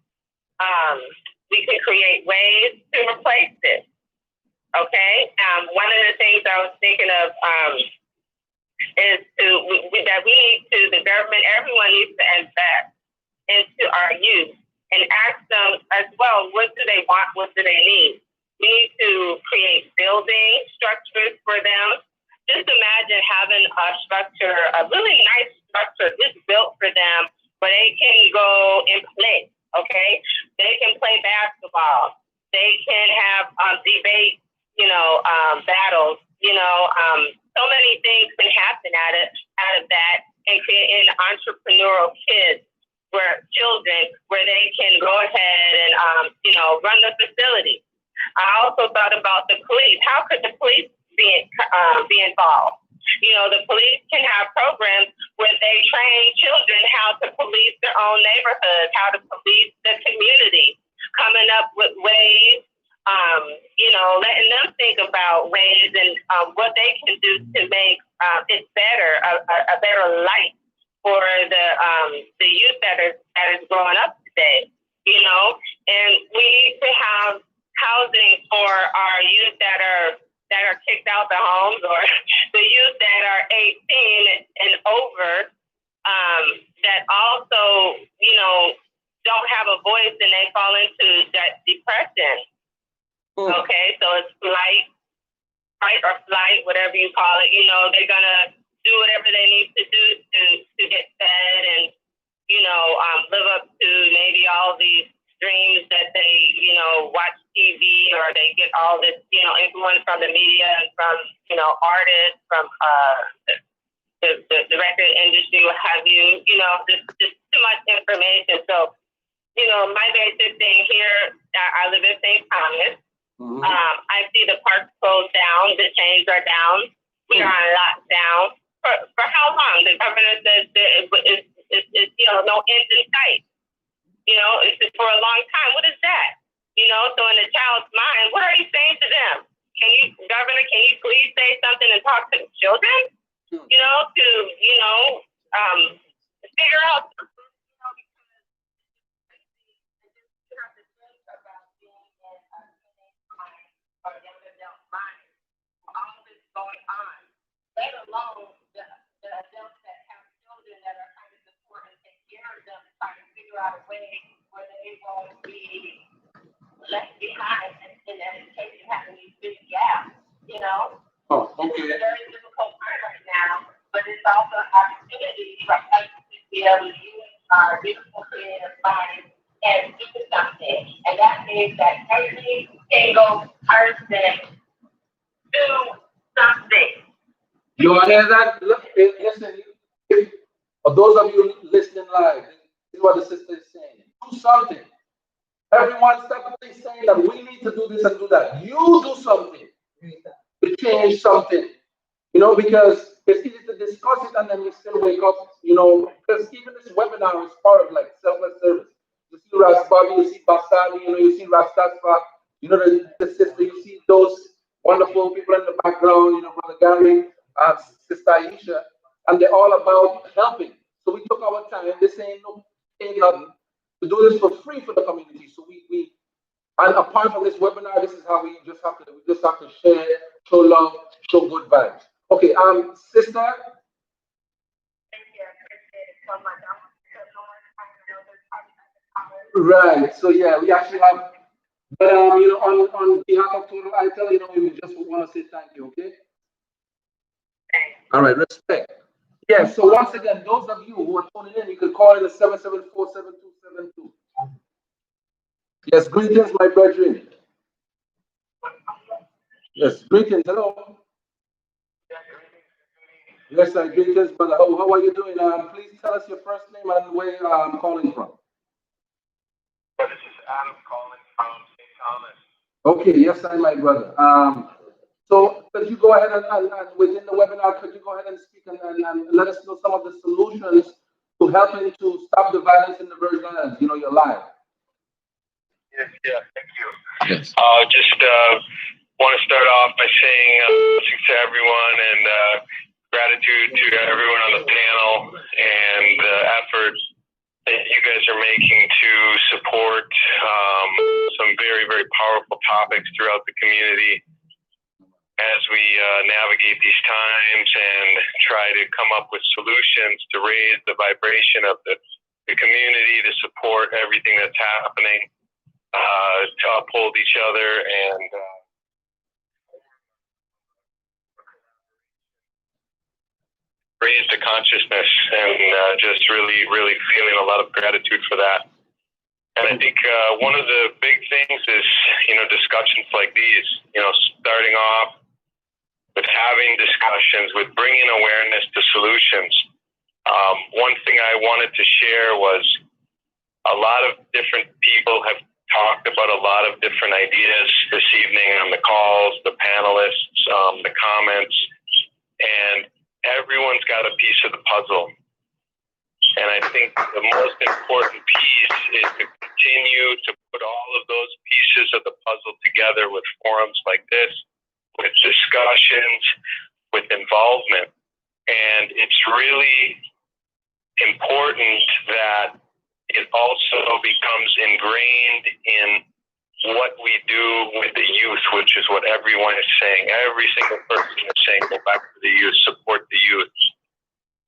we can create ways to replace it. Okay? One of the things I was thinking of is that we need to, the government, everyone needs to invest into our youth and ask them as well, what do they want, what do they need? We need to create building structures for them. Just imagine having a structure, a really nice structure just built for them where they can go and play, okay? They can play basketball. They can have debate, battles, so many things can happen out of that and create an entrepreneurial kids where they can go ahead and, run the facility. I also thought about the police. How could the police be involved? The police can have programs where they train children how to police their own neighborhoods, how to police the community, coming up with ways, letting them think about ways and what they can do to make it better, a better life for the youth that is growing up today, and we need to have housing for our youth that are kicked out the homes, or the youth that are 18 and over, that also, don't have a voice and they fall into that depression. Okay, so it's fight or flight, whatever you call it. They're gonna do whatever they need to do to get fed and live up to maybe all these dreams that they watch TV, or they get all this influence from the media and from artists, from the record industry, what have you. Just too much information. So my basic thing here, I live in St. Thomas. I see the parks closed down, the chains are down. We are on lockdown. for how long? The governor says it's no end in sight. It's for a long time. What is that? So in the child's mind, what are you saying to them? Governor, can you please say something and talk to the children? Figure out. All this going on, let alone the adults that have children that are trying to support and take care of them, trying to figure out a way where they won't be left behind in education, having these big gaps, Oh, okay. It's a very difficult time right now, but it's also an opportunity for us to be able to use our beautiful creative minds and do something. And that means that every single person do something. You hear that? Look, listen. For those of you listening live, this is what the sister is saying. Do something. Everyone stop saying that we need to do this and do that. You do something to change something. Because it's easy to discuss it and then we still wake up, because even this webinar is part of like selfless service. You see Rastafari, you see Basali, you see Rastafari, the sister, you see those wonderful people in the background, Brother Gary, Sister Aisha, and they're all about helping. So we took our time. This ain't nothing to do this for free for the community. So we and apart from this webinar, this is how we just have to share, show love, show good vibes. Okay, sister. Thank you. I appreciate it so much. I want to know Right. So yeah, we actually have, but on behalf of Total Ital, we just want to say thank you. Okay. All right. Respect. Yeah. So once again, those of you who are tuning in, you can call in the 774-7272. Yes. Greetings, my brethren. Yes. Greetings. Hello. Yes, sir. Greetings, brother. How are you doing? Please tell us your first name and where you're calling from. This is Adam calling from St. Thomas. Okay, yes, sir, my brother. So could you go ahead and within the webinar, could you go ahead and speak and let us know some of the solutions to helping to stop the violence in the Virgin Islands, your life? Yes, thank you. Yes. Just want to start off by saying thanks to everyone and gratitude to everyone on the panel and the effort that you guys are making to support some very, very powerful topics throughout the community as we navigate these times and try to come up with solutions to raise the vibration of the community, to support everything that's happening, to uphold each other and raise the consciousness, and just really, really feeling a lot of gratitude for that. And I think one of the big things is, discussions like these, starting off with having discussions, with bringing awareness to solutions. One thing I wanted to share was a lot of different people have talked about a lot of different ideas this evening on the calls, the panelists, the comments, and everyone's got a piece of the puzzle. And I think the most important piece is to continue to put all of those pieces of the puzzle together with forums like this, with discussions, with involvement. And it's really important that it also becomes ingrained in what we do with the youth, which is what everyone is saying. Every single person is saying, go back to the youth, support the youth.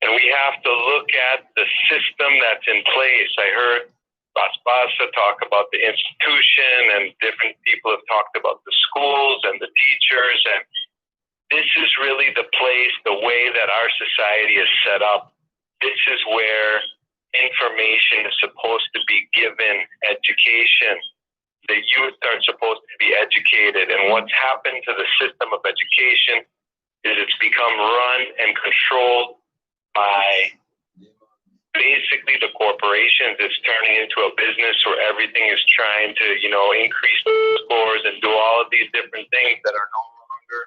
And we have to look at the system that's in place. I heard Basa talk about the institution, and different people have talked about the schools and the teachers. And this is really the place, the way that our society is set up. This is where information is supposed to be given, education. The youth are supposed to be educated. And what's happened to the system of education is it's become run and controlled by basically the corporations. It's turning into a business where everything is trying to, increase scores and do all of these different things that are no longer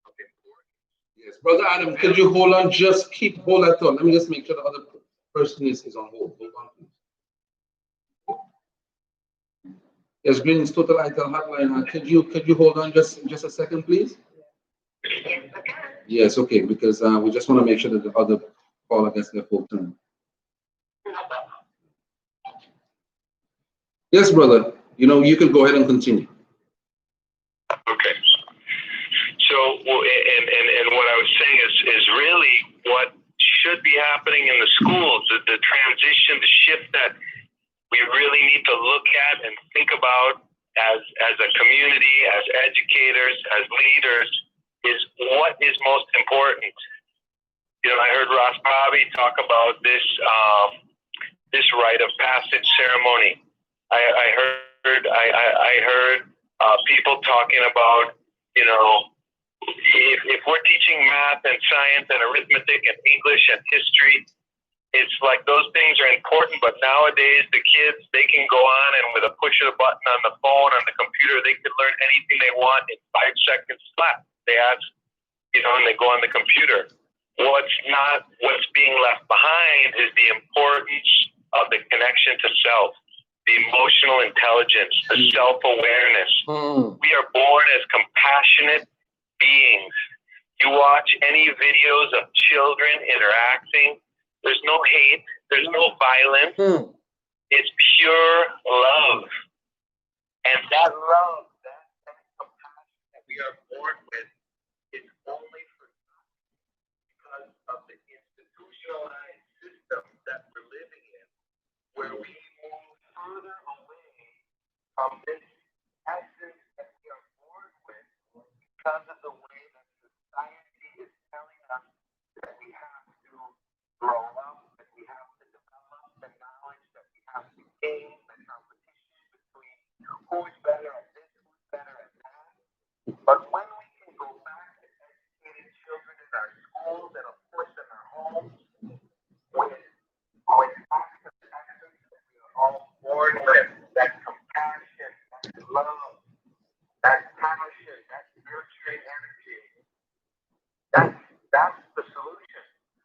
of importance. Yes, Brother Adam, could you hold on? Just hold that thought. Let me just make sure the other person is on hold. Hold on, please. Yes, Green's Total Ital Hotline. Could you hold on just a second, please? Yes, okay, because we just want to make sure that the other caller gets their full turn. Yes, brother. You could go ahead and continue. Okay. So, and what I was saying is really what should be happening in the schools, the transition, the shift that we really need to look at and think about as a community, as educators, as leaders, is what is most important. I heard Rastafari talk about this rite of passage ceremony. I heard people talking about, if we're teaching math and science and arithmetic and English and history, it's like those things are important, but nowadays the kids, they can go on and with a push of a button on the phone, on the computer, they can learn anything they want in 5 seconds flat. They ask, and they go on the computer. What's being left behind is the importance of the connection to self, the emotional intelligence, the self-awareness. We are born as compassionate beings. You watch any videos of children interacting, there's no hate, there's no violence. It's pure love. And that love, that compassion that we are born with, is only forgotten because of the institutionalized system that we're living in, where we move further away from this essence that we are born with because of the way that society is telling us that we have to grow up, that we have to develop the knowledge, that we have to gain the competition between who's better at this, who's better at that. But when we can go back to educating children in our schools and of course in our homes with acts of excellence that we are all born with, that compassion, that love, that passion, that nurturing energy, that's the solution.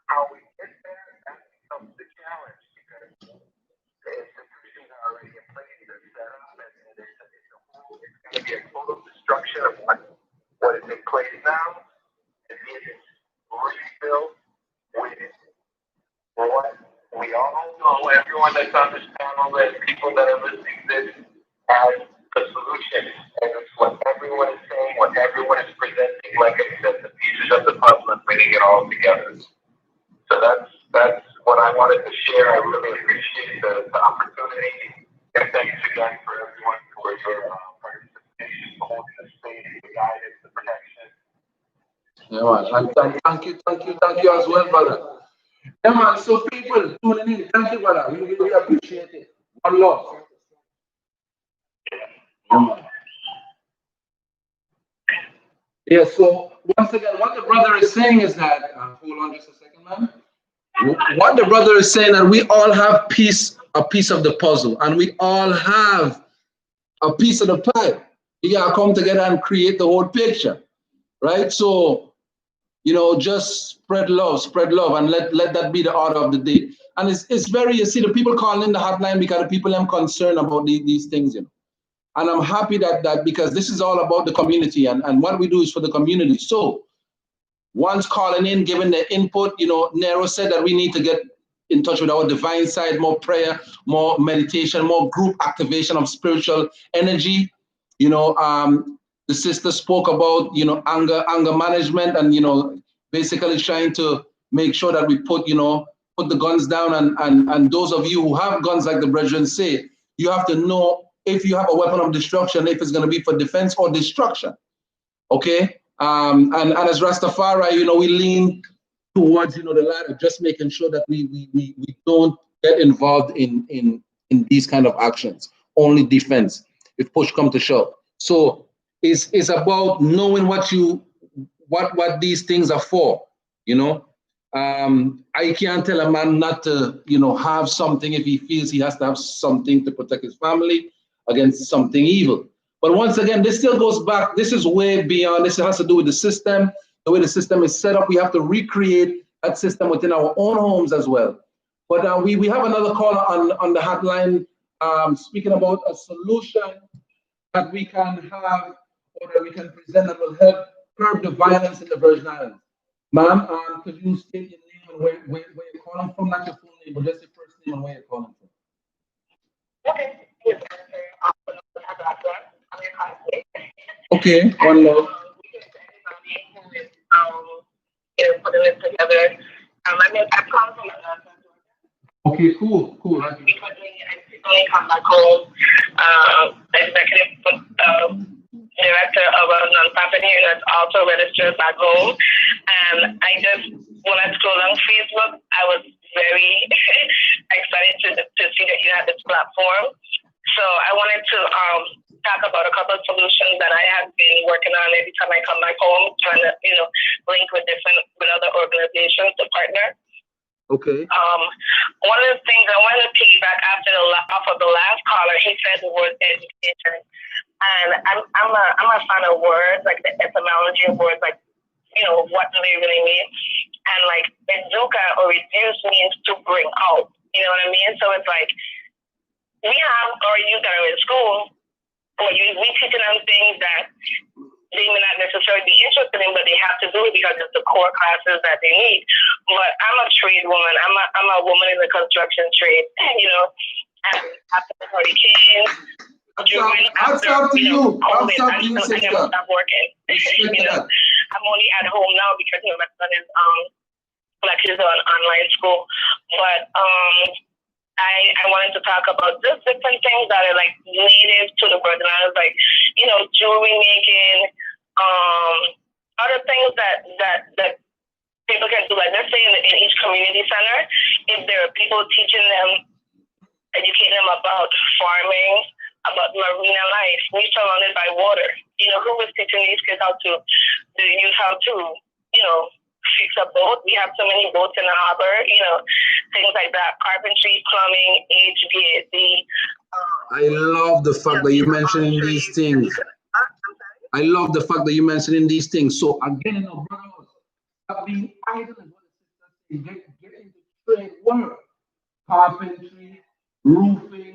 How we get there, that becomes the challenge because the institutions are already in place, they're set up, and it's going to be a total destruction of what is in place now, and it is rebuilt with what we all know, everyone that's on this panel, and people that are listening to this, as the solution. And it's what everyone is saying, what everyone is presenting, like I said, the pieces of the puzzle and bringing it all together. So that's what I wanted to share. I really appreciate the opportunity. And thanks again for everyone for your participation, for holding the space, the guidance, the protection. Yeah, man. Thank you as well, brother. Yeah, man. So people tuning in, thank you, brother. We really appreciate it. One love. Yeah, man. Yeah, so once again, what the brother is saying is that, hold on just a second, man. What the brother is saying that we all have a piece of the puzzle, and we all have a piece of the pie. We gotta come together and create the whole picture, right? So, just spread love, and let that be the order of the day. And it's very, you see, the people calling in the hotline because the people are concerned about these things, And I'm happy that because this is all about the community, and what we do is for the community. So once calling in, giving their input, Nero said that we need to get in touch with our divine side, more prayer, more meditation, more group activation of spiritual energy. The sister spoke about, anger management and, basically trying to make sure that we put the guns down. And those of you who have guns, like the brethren say, you have to know if you have a weapon of destruction, if it's going to be for defense or destruction. Okay? And as Rastafari, we lean towards, the latter, just making sure that we don't get involved in these kind of actions. Only defense, if push come to shove. So it's about knowing what these things are for, I can't tell a man not to, have something if he feels he has to have something to protect his family against something evil. But once again, this still goes back, this is way beyond, this has to do with the system, the way the system is set up, we have to recreate that system within our own homes as well. But we have another caller on the hotline speaking about a solution that we can have or that we can present that will help curb the violence in the Virgin Islands. Ma'am, could you state your name and where you're calling from? Not your full name, but just your first name and where you're calling from. Okay. Okay, one love. Putting it together. I'm calling from Okay, cool. I recently come back home, executive director of a nonprofit here that's also registered back home. And I just, when I scrolled on Facebook, I was very excited to see that you had this platform. So I wanted to talk about a couple of solutions that I have been working on every time I come back home, trying to, link with other organizations to partner. Okay. One of the things I wanted to piggyback off of the last caller, he said the word education, and I'm a fan of words, like the etymology of words, like what do they really mean? And like educa or reduce means to bring out. You know what I mean? So it's like we have our youth that are in school, or we teaching them things that they may not necessarily be interested in, but they have to do it because it's the core classes that they need. But I'm a trade woman. I'm a woman in the construction trade, and after the hurricane, I'll talk to you. I never stopped working. I'm only at home now because my son is he's on online school. But I wanted to talk about just different things that are like native to the Virgin Islands, like jewelry making, other things that people can do. Like let's say in each community center, if there are people teaching them, educating them about farming, about marina life. We're surrounded by water. Who was teaching these kids how to fix a boat? We have so many boats in the harbor, things like that. Carpentry, plumbing, HVAC. I love the fact that you're mentioning these things. I love the fact that you're mentioning these things. So again, brothers, stop being idle is what the sisters say. Get into trade work. Carpentry, roofing,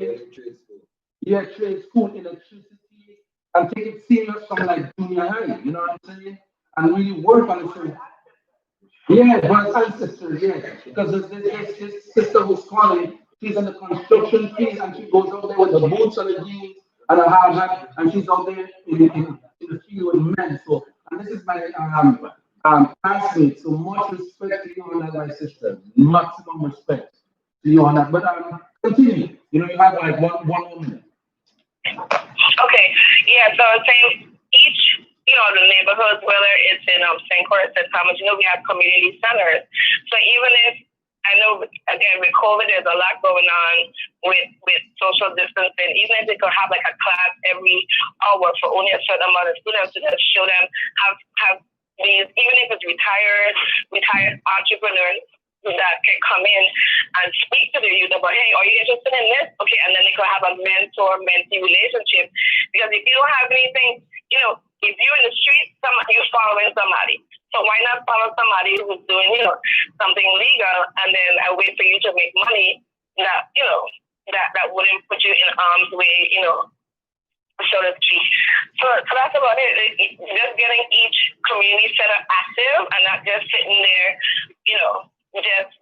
trade school, electricity, and take it serious from like junior high, you know what I'm saying? And really work on it. Yeah, brothers and sisters, because this sister who's calling, she's in the construction field and she goes out there with the boots and the jeans and a hard hat, and she's out there in the field with men. So, and this is my classmate. So much respect to you on that, my sister. Maximum respect to you on that. But continue. You have like one more minute. Okay. Yeah. So I'm saying each, the neighborhoods, whether it's in St. Croix, St. Thomas, we have community centers. So even if I know, again, with COVID, there's a lot going on with social distancing. Even if they could have like a class every hour for only a certain amount of students to just show them have these, even if it's retired entrepreneurs that can come in and speak to the youth about, hey, are you interested in this? Okay, and then they could have a mentor-mentee relationship. Because if you don't have anything, if you're in the street, you're following somebody. So why not follow somebody who's doing, something legal, and then I wait for you to make money that, that wouldn't put you in harm's way, so to speak. So that's about it. Just getting each community center active and not just sitting there, just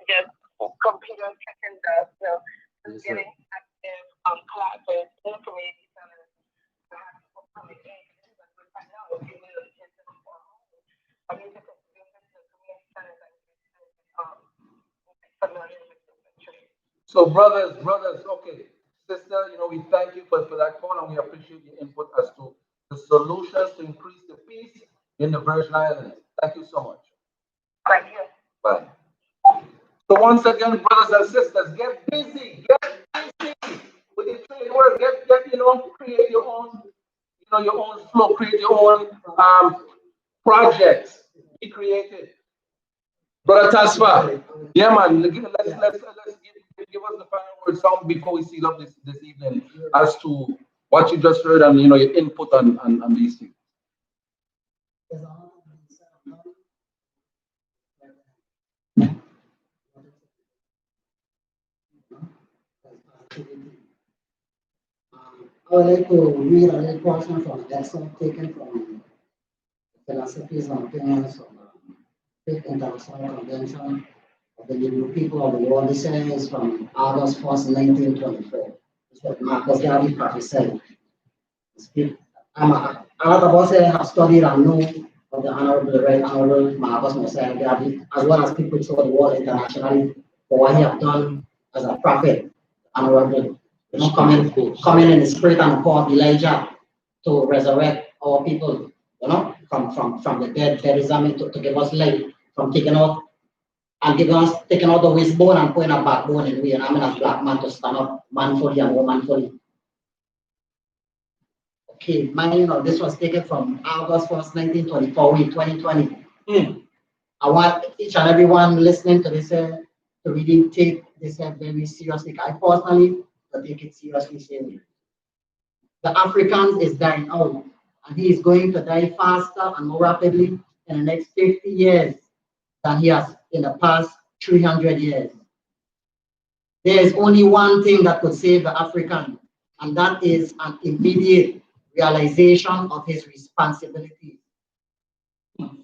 computer checking just getting active classes in community centers. So brothers, okay. Sister, we thank you for that call and we appreciate your input as to the solutions to increase the peace in the Virgin Islands. Thank you so much. Thank you. Bye. So once again, brothers and sisters, get busy with your trade work. Get create your own, your own flow, create your own projects. Be creative. Brother Tasfa, yeah, man. Let's give us the final word sound before we seal up this evening as to what you just heard and your input on these things. I would like to read a little portion from an excerpt taken from Philosophies and Opinions of the Fifth International Convention of the Negro People of the World. This is from August 1st, 1924. It's what Marcus Garvey prophesied. A lot of us have studied and know of the Honorable Marcus Mosiah Garvey, as well as people throughout the world internationally, for what he has done as a prophet, Honorable, coming in the spirit and the power of Elijah to resurrect our people, from the dead, to give us life, from taking out the waist bone and putting a backbone in we, and I'm a black man to stand up manfully and womanfully. Okay, this was taken from August 1st, 1924, 2020. I want each and everyone listening to this to really take this very seriously. I personally take it seriously. Saying the Africans is dying out, and he is going to die faster and more rapidly in the next 50 years than he has in the past 300 years. There is only one thing that could save the African, and that is an immediate realization of his responsibilities.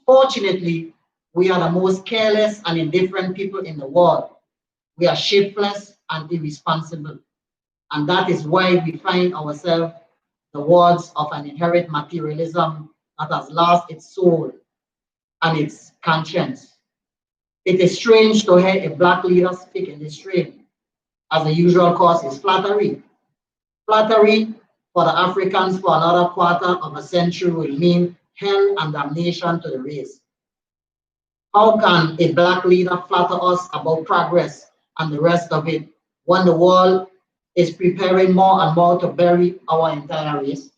Fortunately, we are the most careless and indifferent people in the world. We are shapeless and irresponsible. And that is why we find ourselves the wards of an inherent materialism that has lost its soul and its conscience. It is strange to hear a black leader speak in this strain, as the usual cause is flattery. Flattery for the Africans for another quarter of a century will mean hell and damnation to the race. How can a black leader flatter us about progress and the rest of it when the world is preparing more and more to bury our entire race?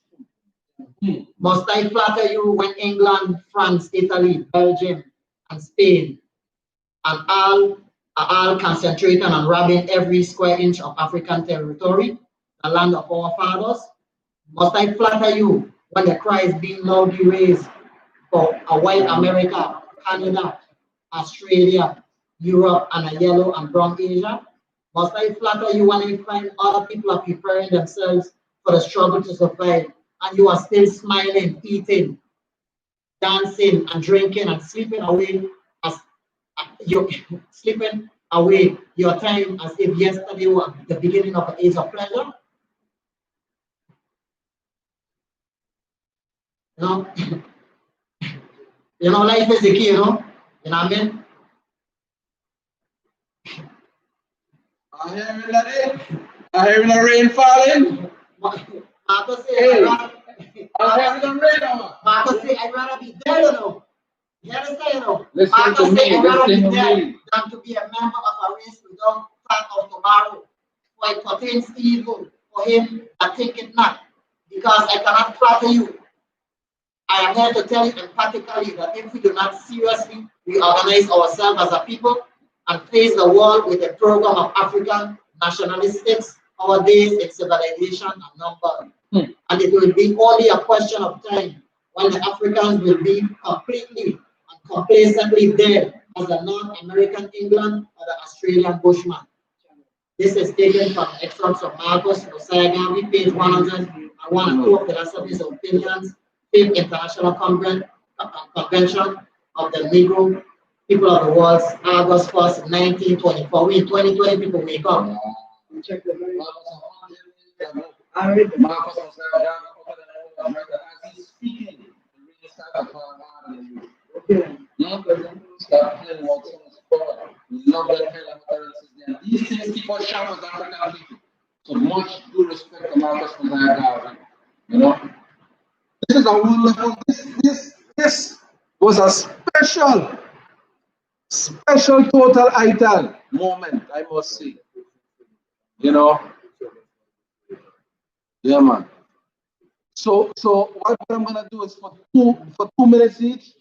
Must I flatter you when England, France, Italy, Belgium, and Spain and all are all concentrating on robbing every square inch of African territory, the land of our fathers? Must I flatter you when the cry is being loudly raised for a white America, Canada, Australia, Europe, and a yellow and brown Asia? Must I flatter you when I find other people are preparing themselves for the struggle to survive, and you are still smiling, eating, dancing, and drinking, and sleeping away your time as if yesterday was the beginning of an age of pleasure? Life is the key, you know what I mean? I hear the rain falling. Marcus say, Hey, I hear the rain. Marcus say, I'd rather be dead, you know. You understand, Listen Marcus to say, me, I'd rather listen be to dead me. than to be a member of a race without thought of tomorrow. For it contains evil for him that think it not, because I cannot flatter you. I am here to tell you emphatically that if we do not seriously reorganize ourselves as a people and face the world with a program of African nationalistics, our days in civilization are numbered. And it will be only a question of time when the Africans will be completely and complacently dead as the North American England or the Australian Bushman. This is taken from excerpts of Marcus Mosiah Garvey, page 102 of Philosophies and Opinions, Fifth International Convention of the Negro People of the World, August 1st, 1924. We in 2020 people wake up. Check the very I read the Marcus as he's speaking. Okay. Start playing what love that hell and currencies there. These things keep us sharp as African people. So much due respect to Marcus Mosiah Garvey. This is a wonderful, this was a special total Ital moment, I must say. Yeah, man. So what I'm gonna do is for 2 minutes each,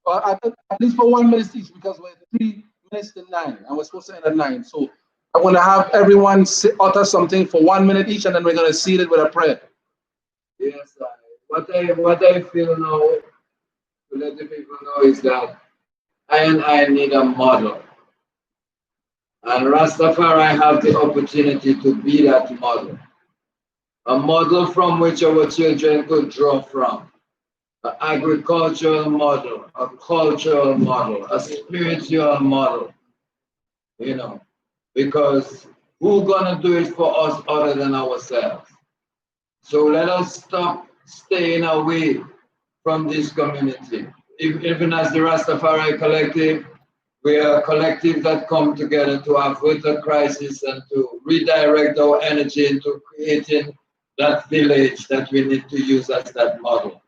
or at least for 1 minute each, because we're 3 minutes to 9, and we're supposed to end at 9. So I'm gonna have everyone utter something for 1 minute each, and then we're gonna seal it with a prayer. Yes, what I feel now to let the people know is that I need a model. And Rastafari have the opportunity to be that model. A model from which our children could draw from. An agricultural model, a cultural model, a spiritual model, you know, because who gonna do it for us other than ourselves? So let us stop staying away from this community. Even as the Rastafari collective, we are a collective that come together to avert a crisis and to redirect our energy into creating that village that we need to use as that model.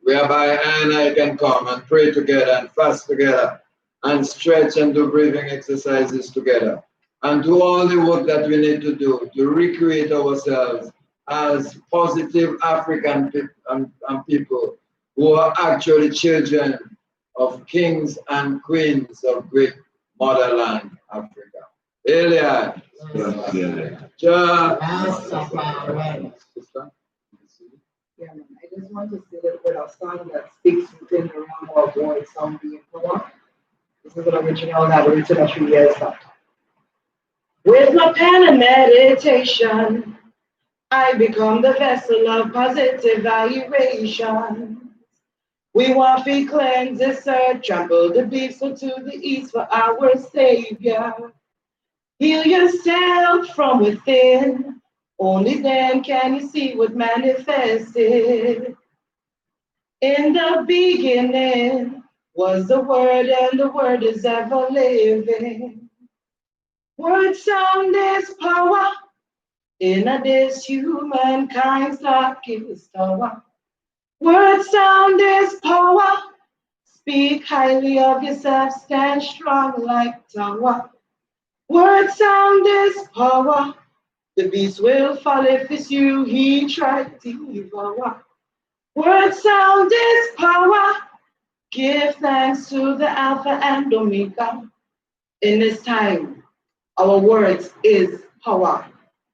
Whereby I and I can come and pray together and fast together and stretch and do breathing exercises together and do all the work that we need to do to recreate ourselves as positive African people who are actually children of kings and queens of great motherland Africa. Eliad. Yeah, man. I just want to say a little bit of song that speaks within the realm of voice sound being power. This is an original that I written a few years back. With my pen and meditation, I become the vessel of positive vibration. We want to cleanse this earth, trample the beast to the east for our Savior. Heal yourself from within. Only then can you see what manifested. In the beginning was the Word, and the Word is ever living. Word sound is power. In this humankind's darkest hour. Word sound is power. Speak highly of yourself, stand strong like tower. Word sound is power. The beast will fall if it's you he tried to devour. Word sound is power. Give thanks to the Alpha and Omega. In this time, our words is power.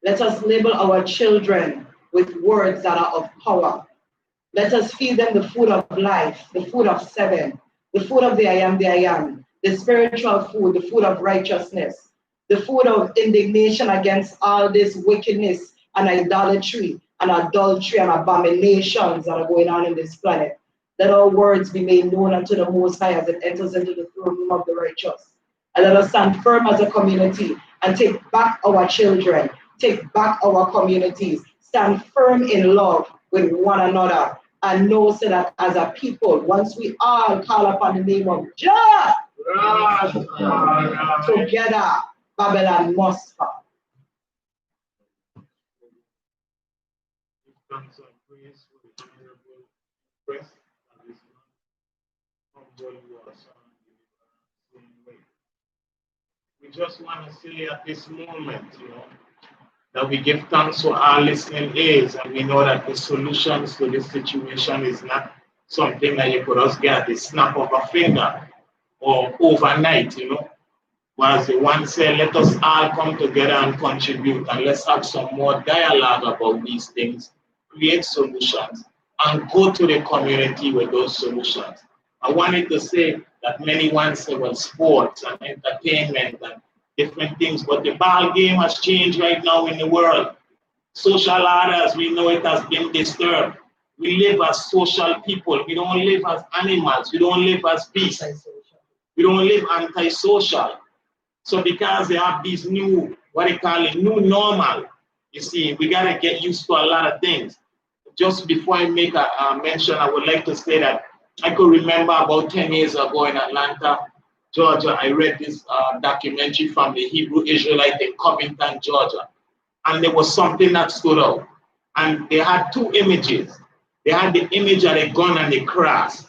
Let us label our children with words that are of power. Let us feed them the food of life, the food of seven, the food of the I am, the spiritual food, the food of righteousness, the food of indignation against all this wickedness and idolatry and adultery and abominations that are going on in this planet. Let our words be made known unto the Most High as it enters into the throne room of the righteous. And let us stand firm as a community and take back our children, take back our communities, stand firm in love with one another, and know so that as a people, once we all call upon the name of Jah, together, Babylon must fall. Thanks and praise for the honorable press and this humble you are same way. We just want to say at this moment, that we give thanks for our listening ears, and we know that the solutions to this situation is not something that you could just get at the snap of a finger or overnight, But as the one said, let us all come together and contribute, and let's have some more dialogue about these things, create solutions, and go to the community with those solutions. I wanted to say that many once say, well, sports and entertainment and different things, but the ball game has changed right now in the world. Social orders, we know it has been disturbed. We live as social people. We don't live as animals. We don't live as beasts. We don't live antisocial. So because they have these new, what they call it, new normal, you see, we got to get used to a lot of things. Just before I make a mention, I would like to say that I could remember about 10 years ago in Atlanta, Georgia, I read this documentary from the Hebrew Israelite in Covington, Georgia. And there was something that stood out. And they had two images. They had the image of the gun and the cross.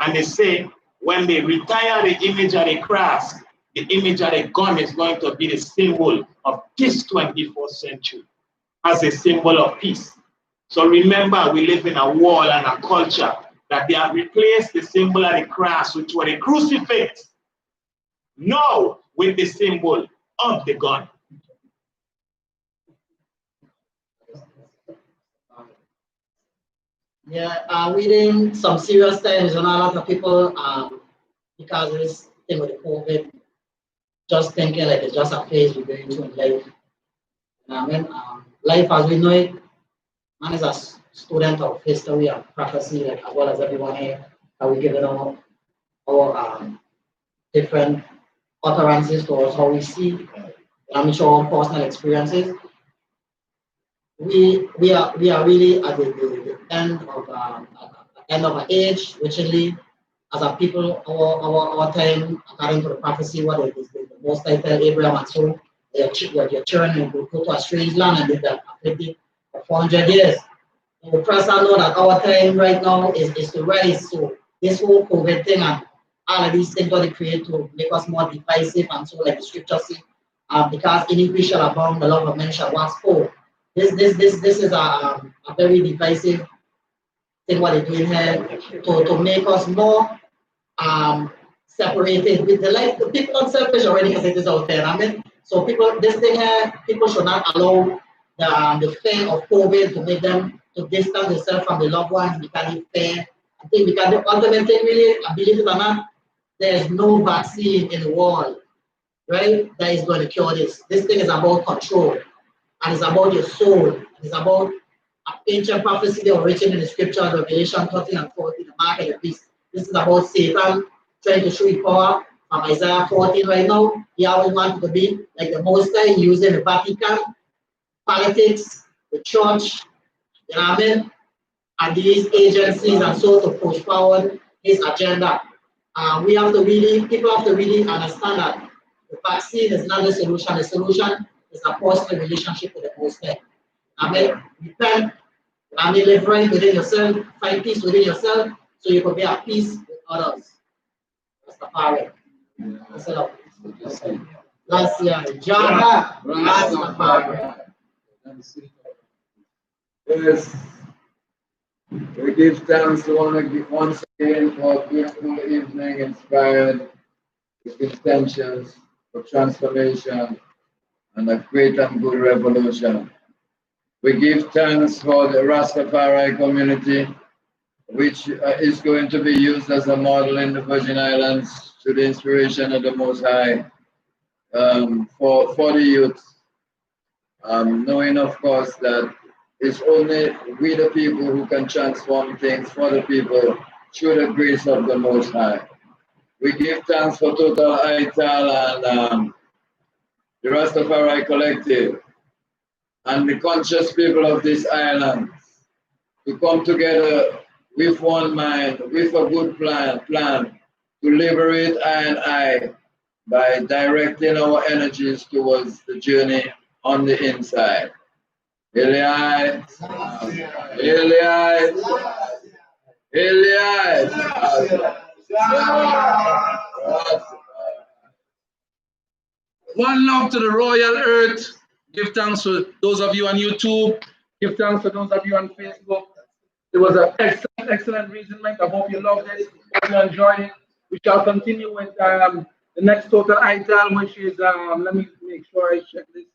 And they say, when they retire the image of the cross, the image of the gun is going to be the symbol of this 24th century as a symbol of peace. So remember, we live in a world and a culture that they have replaced the symbol of the cross, which was the crucifix, now with the symbol of the gun. Yeah, we're in some serious times, and a lot of people, because of this thing with the COVID, just thinking like it's just a phase we're going through in life. You know what I mean? Life as we know it, man is a student of history and prophecy, like as well as everyone here. How we given our different utterances towards how we see, I'm sure our personal experiences. We are really at the end of an age, which really, as a people, our time, according to the prophecy, what it is the most I tell Abraham and so your children will go to a strange land and live that afflicted for 400 years. And the person know that our time right now is to rise. So this whole COVID thing and all of these things that they create to make us more divisive and so like the scripture say, because iniquity shall abound, the love of men shall wax cold. This is a very divisive thing what they're doing here to make us more separated with the life. The people are selfish already as it is out there. I mean, so people, this thing here, people should not allow the fear of COVID to make them to distance themselves from the loved ones because it's fear. I think because the ultimate thing really, I believe it or not, there is no vaccine in the world, right, that is going to cure this. This thing is about control, and it's about your soul. It's about ancient prophecy that were written in the scripture, Revelation 13 and 14, the mark of the beast. This is about Satan trying to show his power from Isaiah 14 right now. He always wanted to be like the Most High, using the Vatican, politics, the church, you know what I mean? And these agencies and so to push forward his agenda. We have to really, people have to really understand that the vaccine is not the solution. The solution is a personal relationship with the Most High. I mean, repent, I mean, live right within yourself, find peace within yourself, so you can be at peace with others. Rastafari. Last year, John Rastafari. Yes. We give thanks to once again for a beautiful evening inspired with intentions for transformation and a great and good revolution. We give thanks for the Rastafari community, which is going to be used as a model in the Virgin Islands to the inspiration of the Most High for the youth. Knowing, of course, that it's only we the people who can transform things for the people through the grace of the Most High. We give thanks for Total Ital and the Rastafari Collective and the conscious people of this island to come together with one mind, with a good plan to liberate I by directing our energies towards the journey on the inside. Elias, Elias, Elias. One love to the royal earth. Give thanks to those of you on YouTube. Give thanks to those of you on Facebook. It was an excellent reasonment. I hope you loved it. Hope you enjoyed it. We shall continue with the next Total Ital, which is, let me make sure I check this.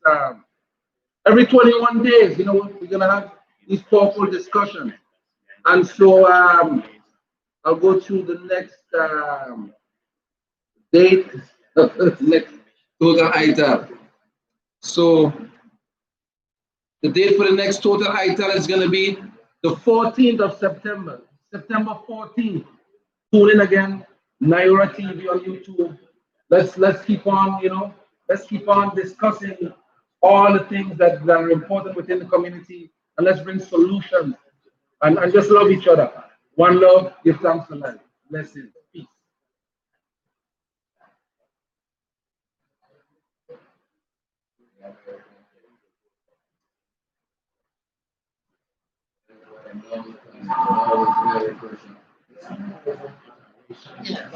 Every 21 days, you know, we're going to have these powerful discussions. And so I'll go to the next date, next Total Ital. So the date for the next Total Ital is going to be the 14th of September, September 14th. Tune in again, Naira TV on YouTube. Let's keep on, you know, let's keep on discussing all the things that are important within the community, and let's bring solutions and just love each other. One love, give thanks for life. Blessings, peace. Yeah.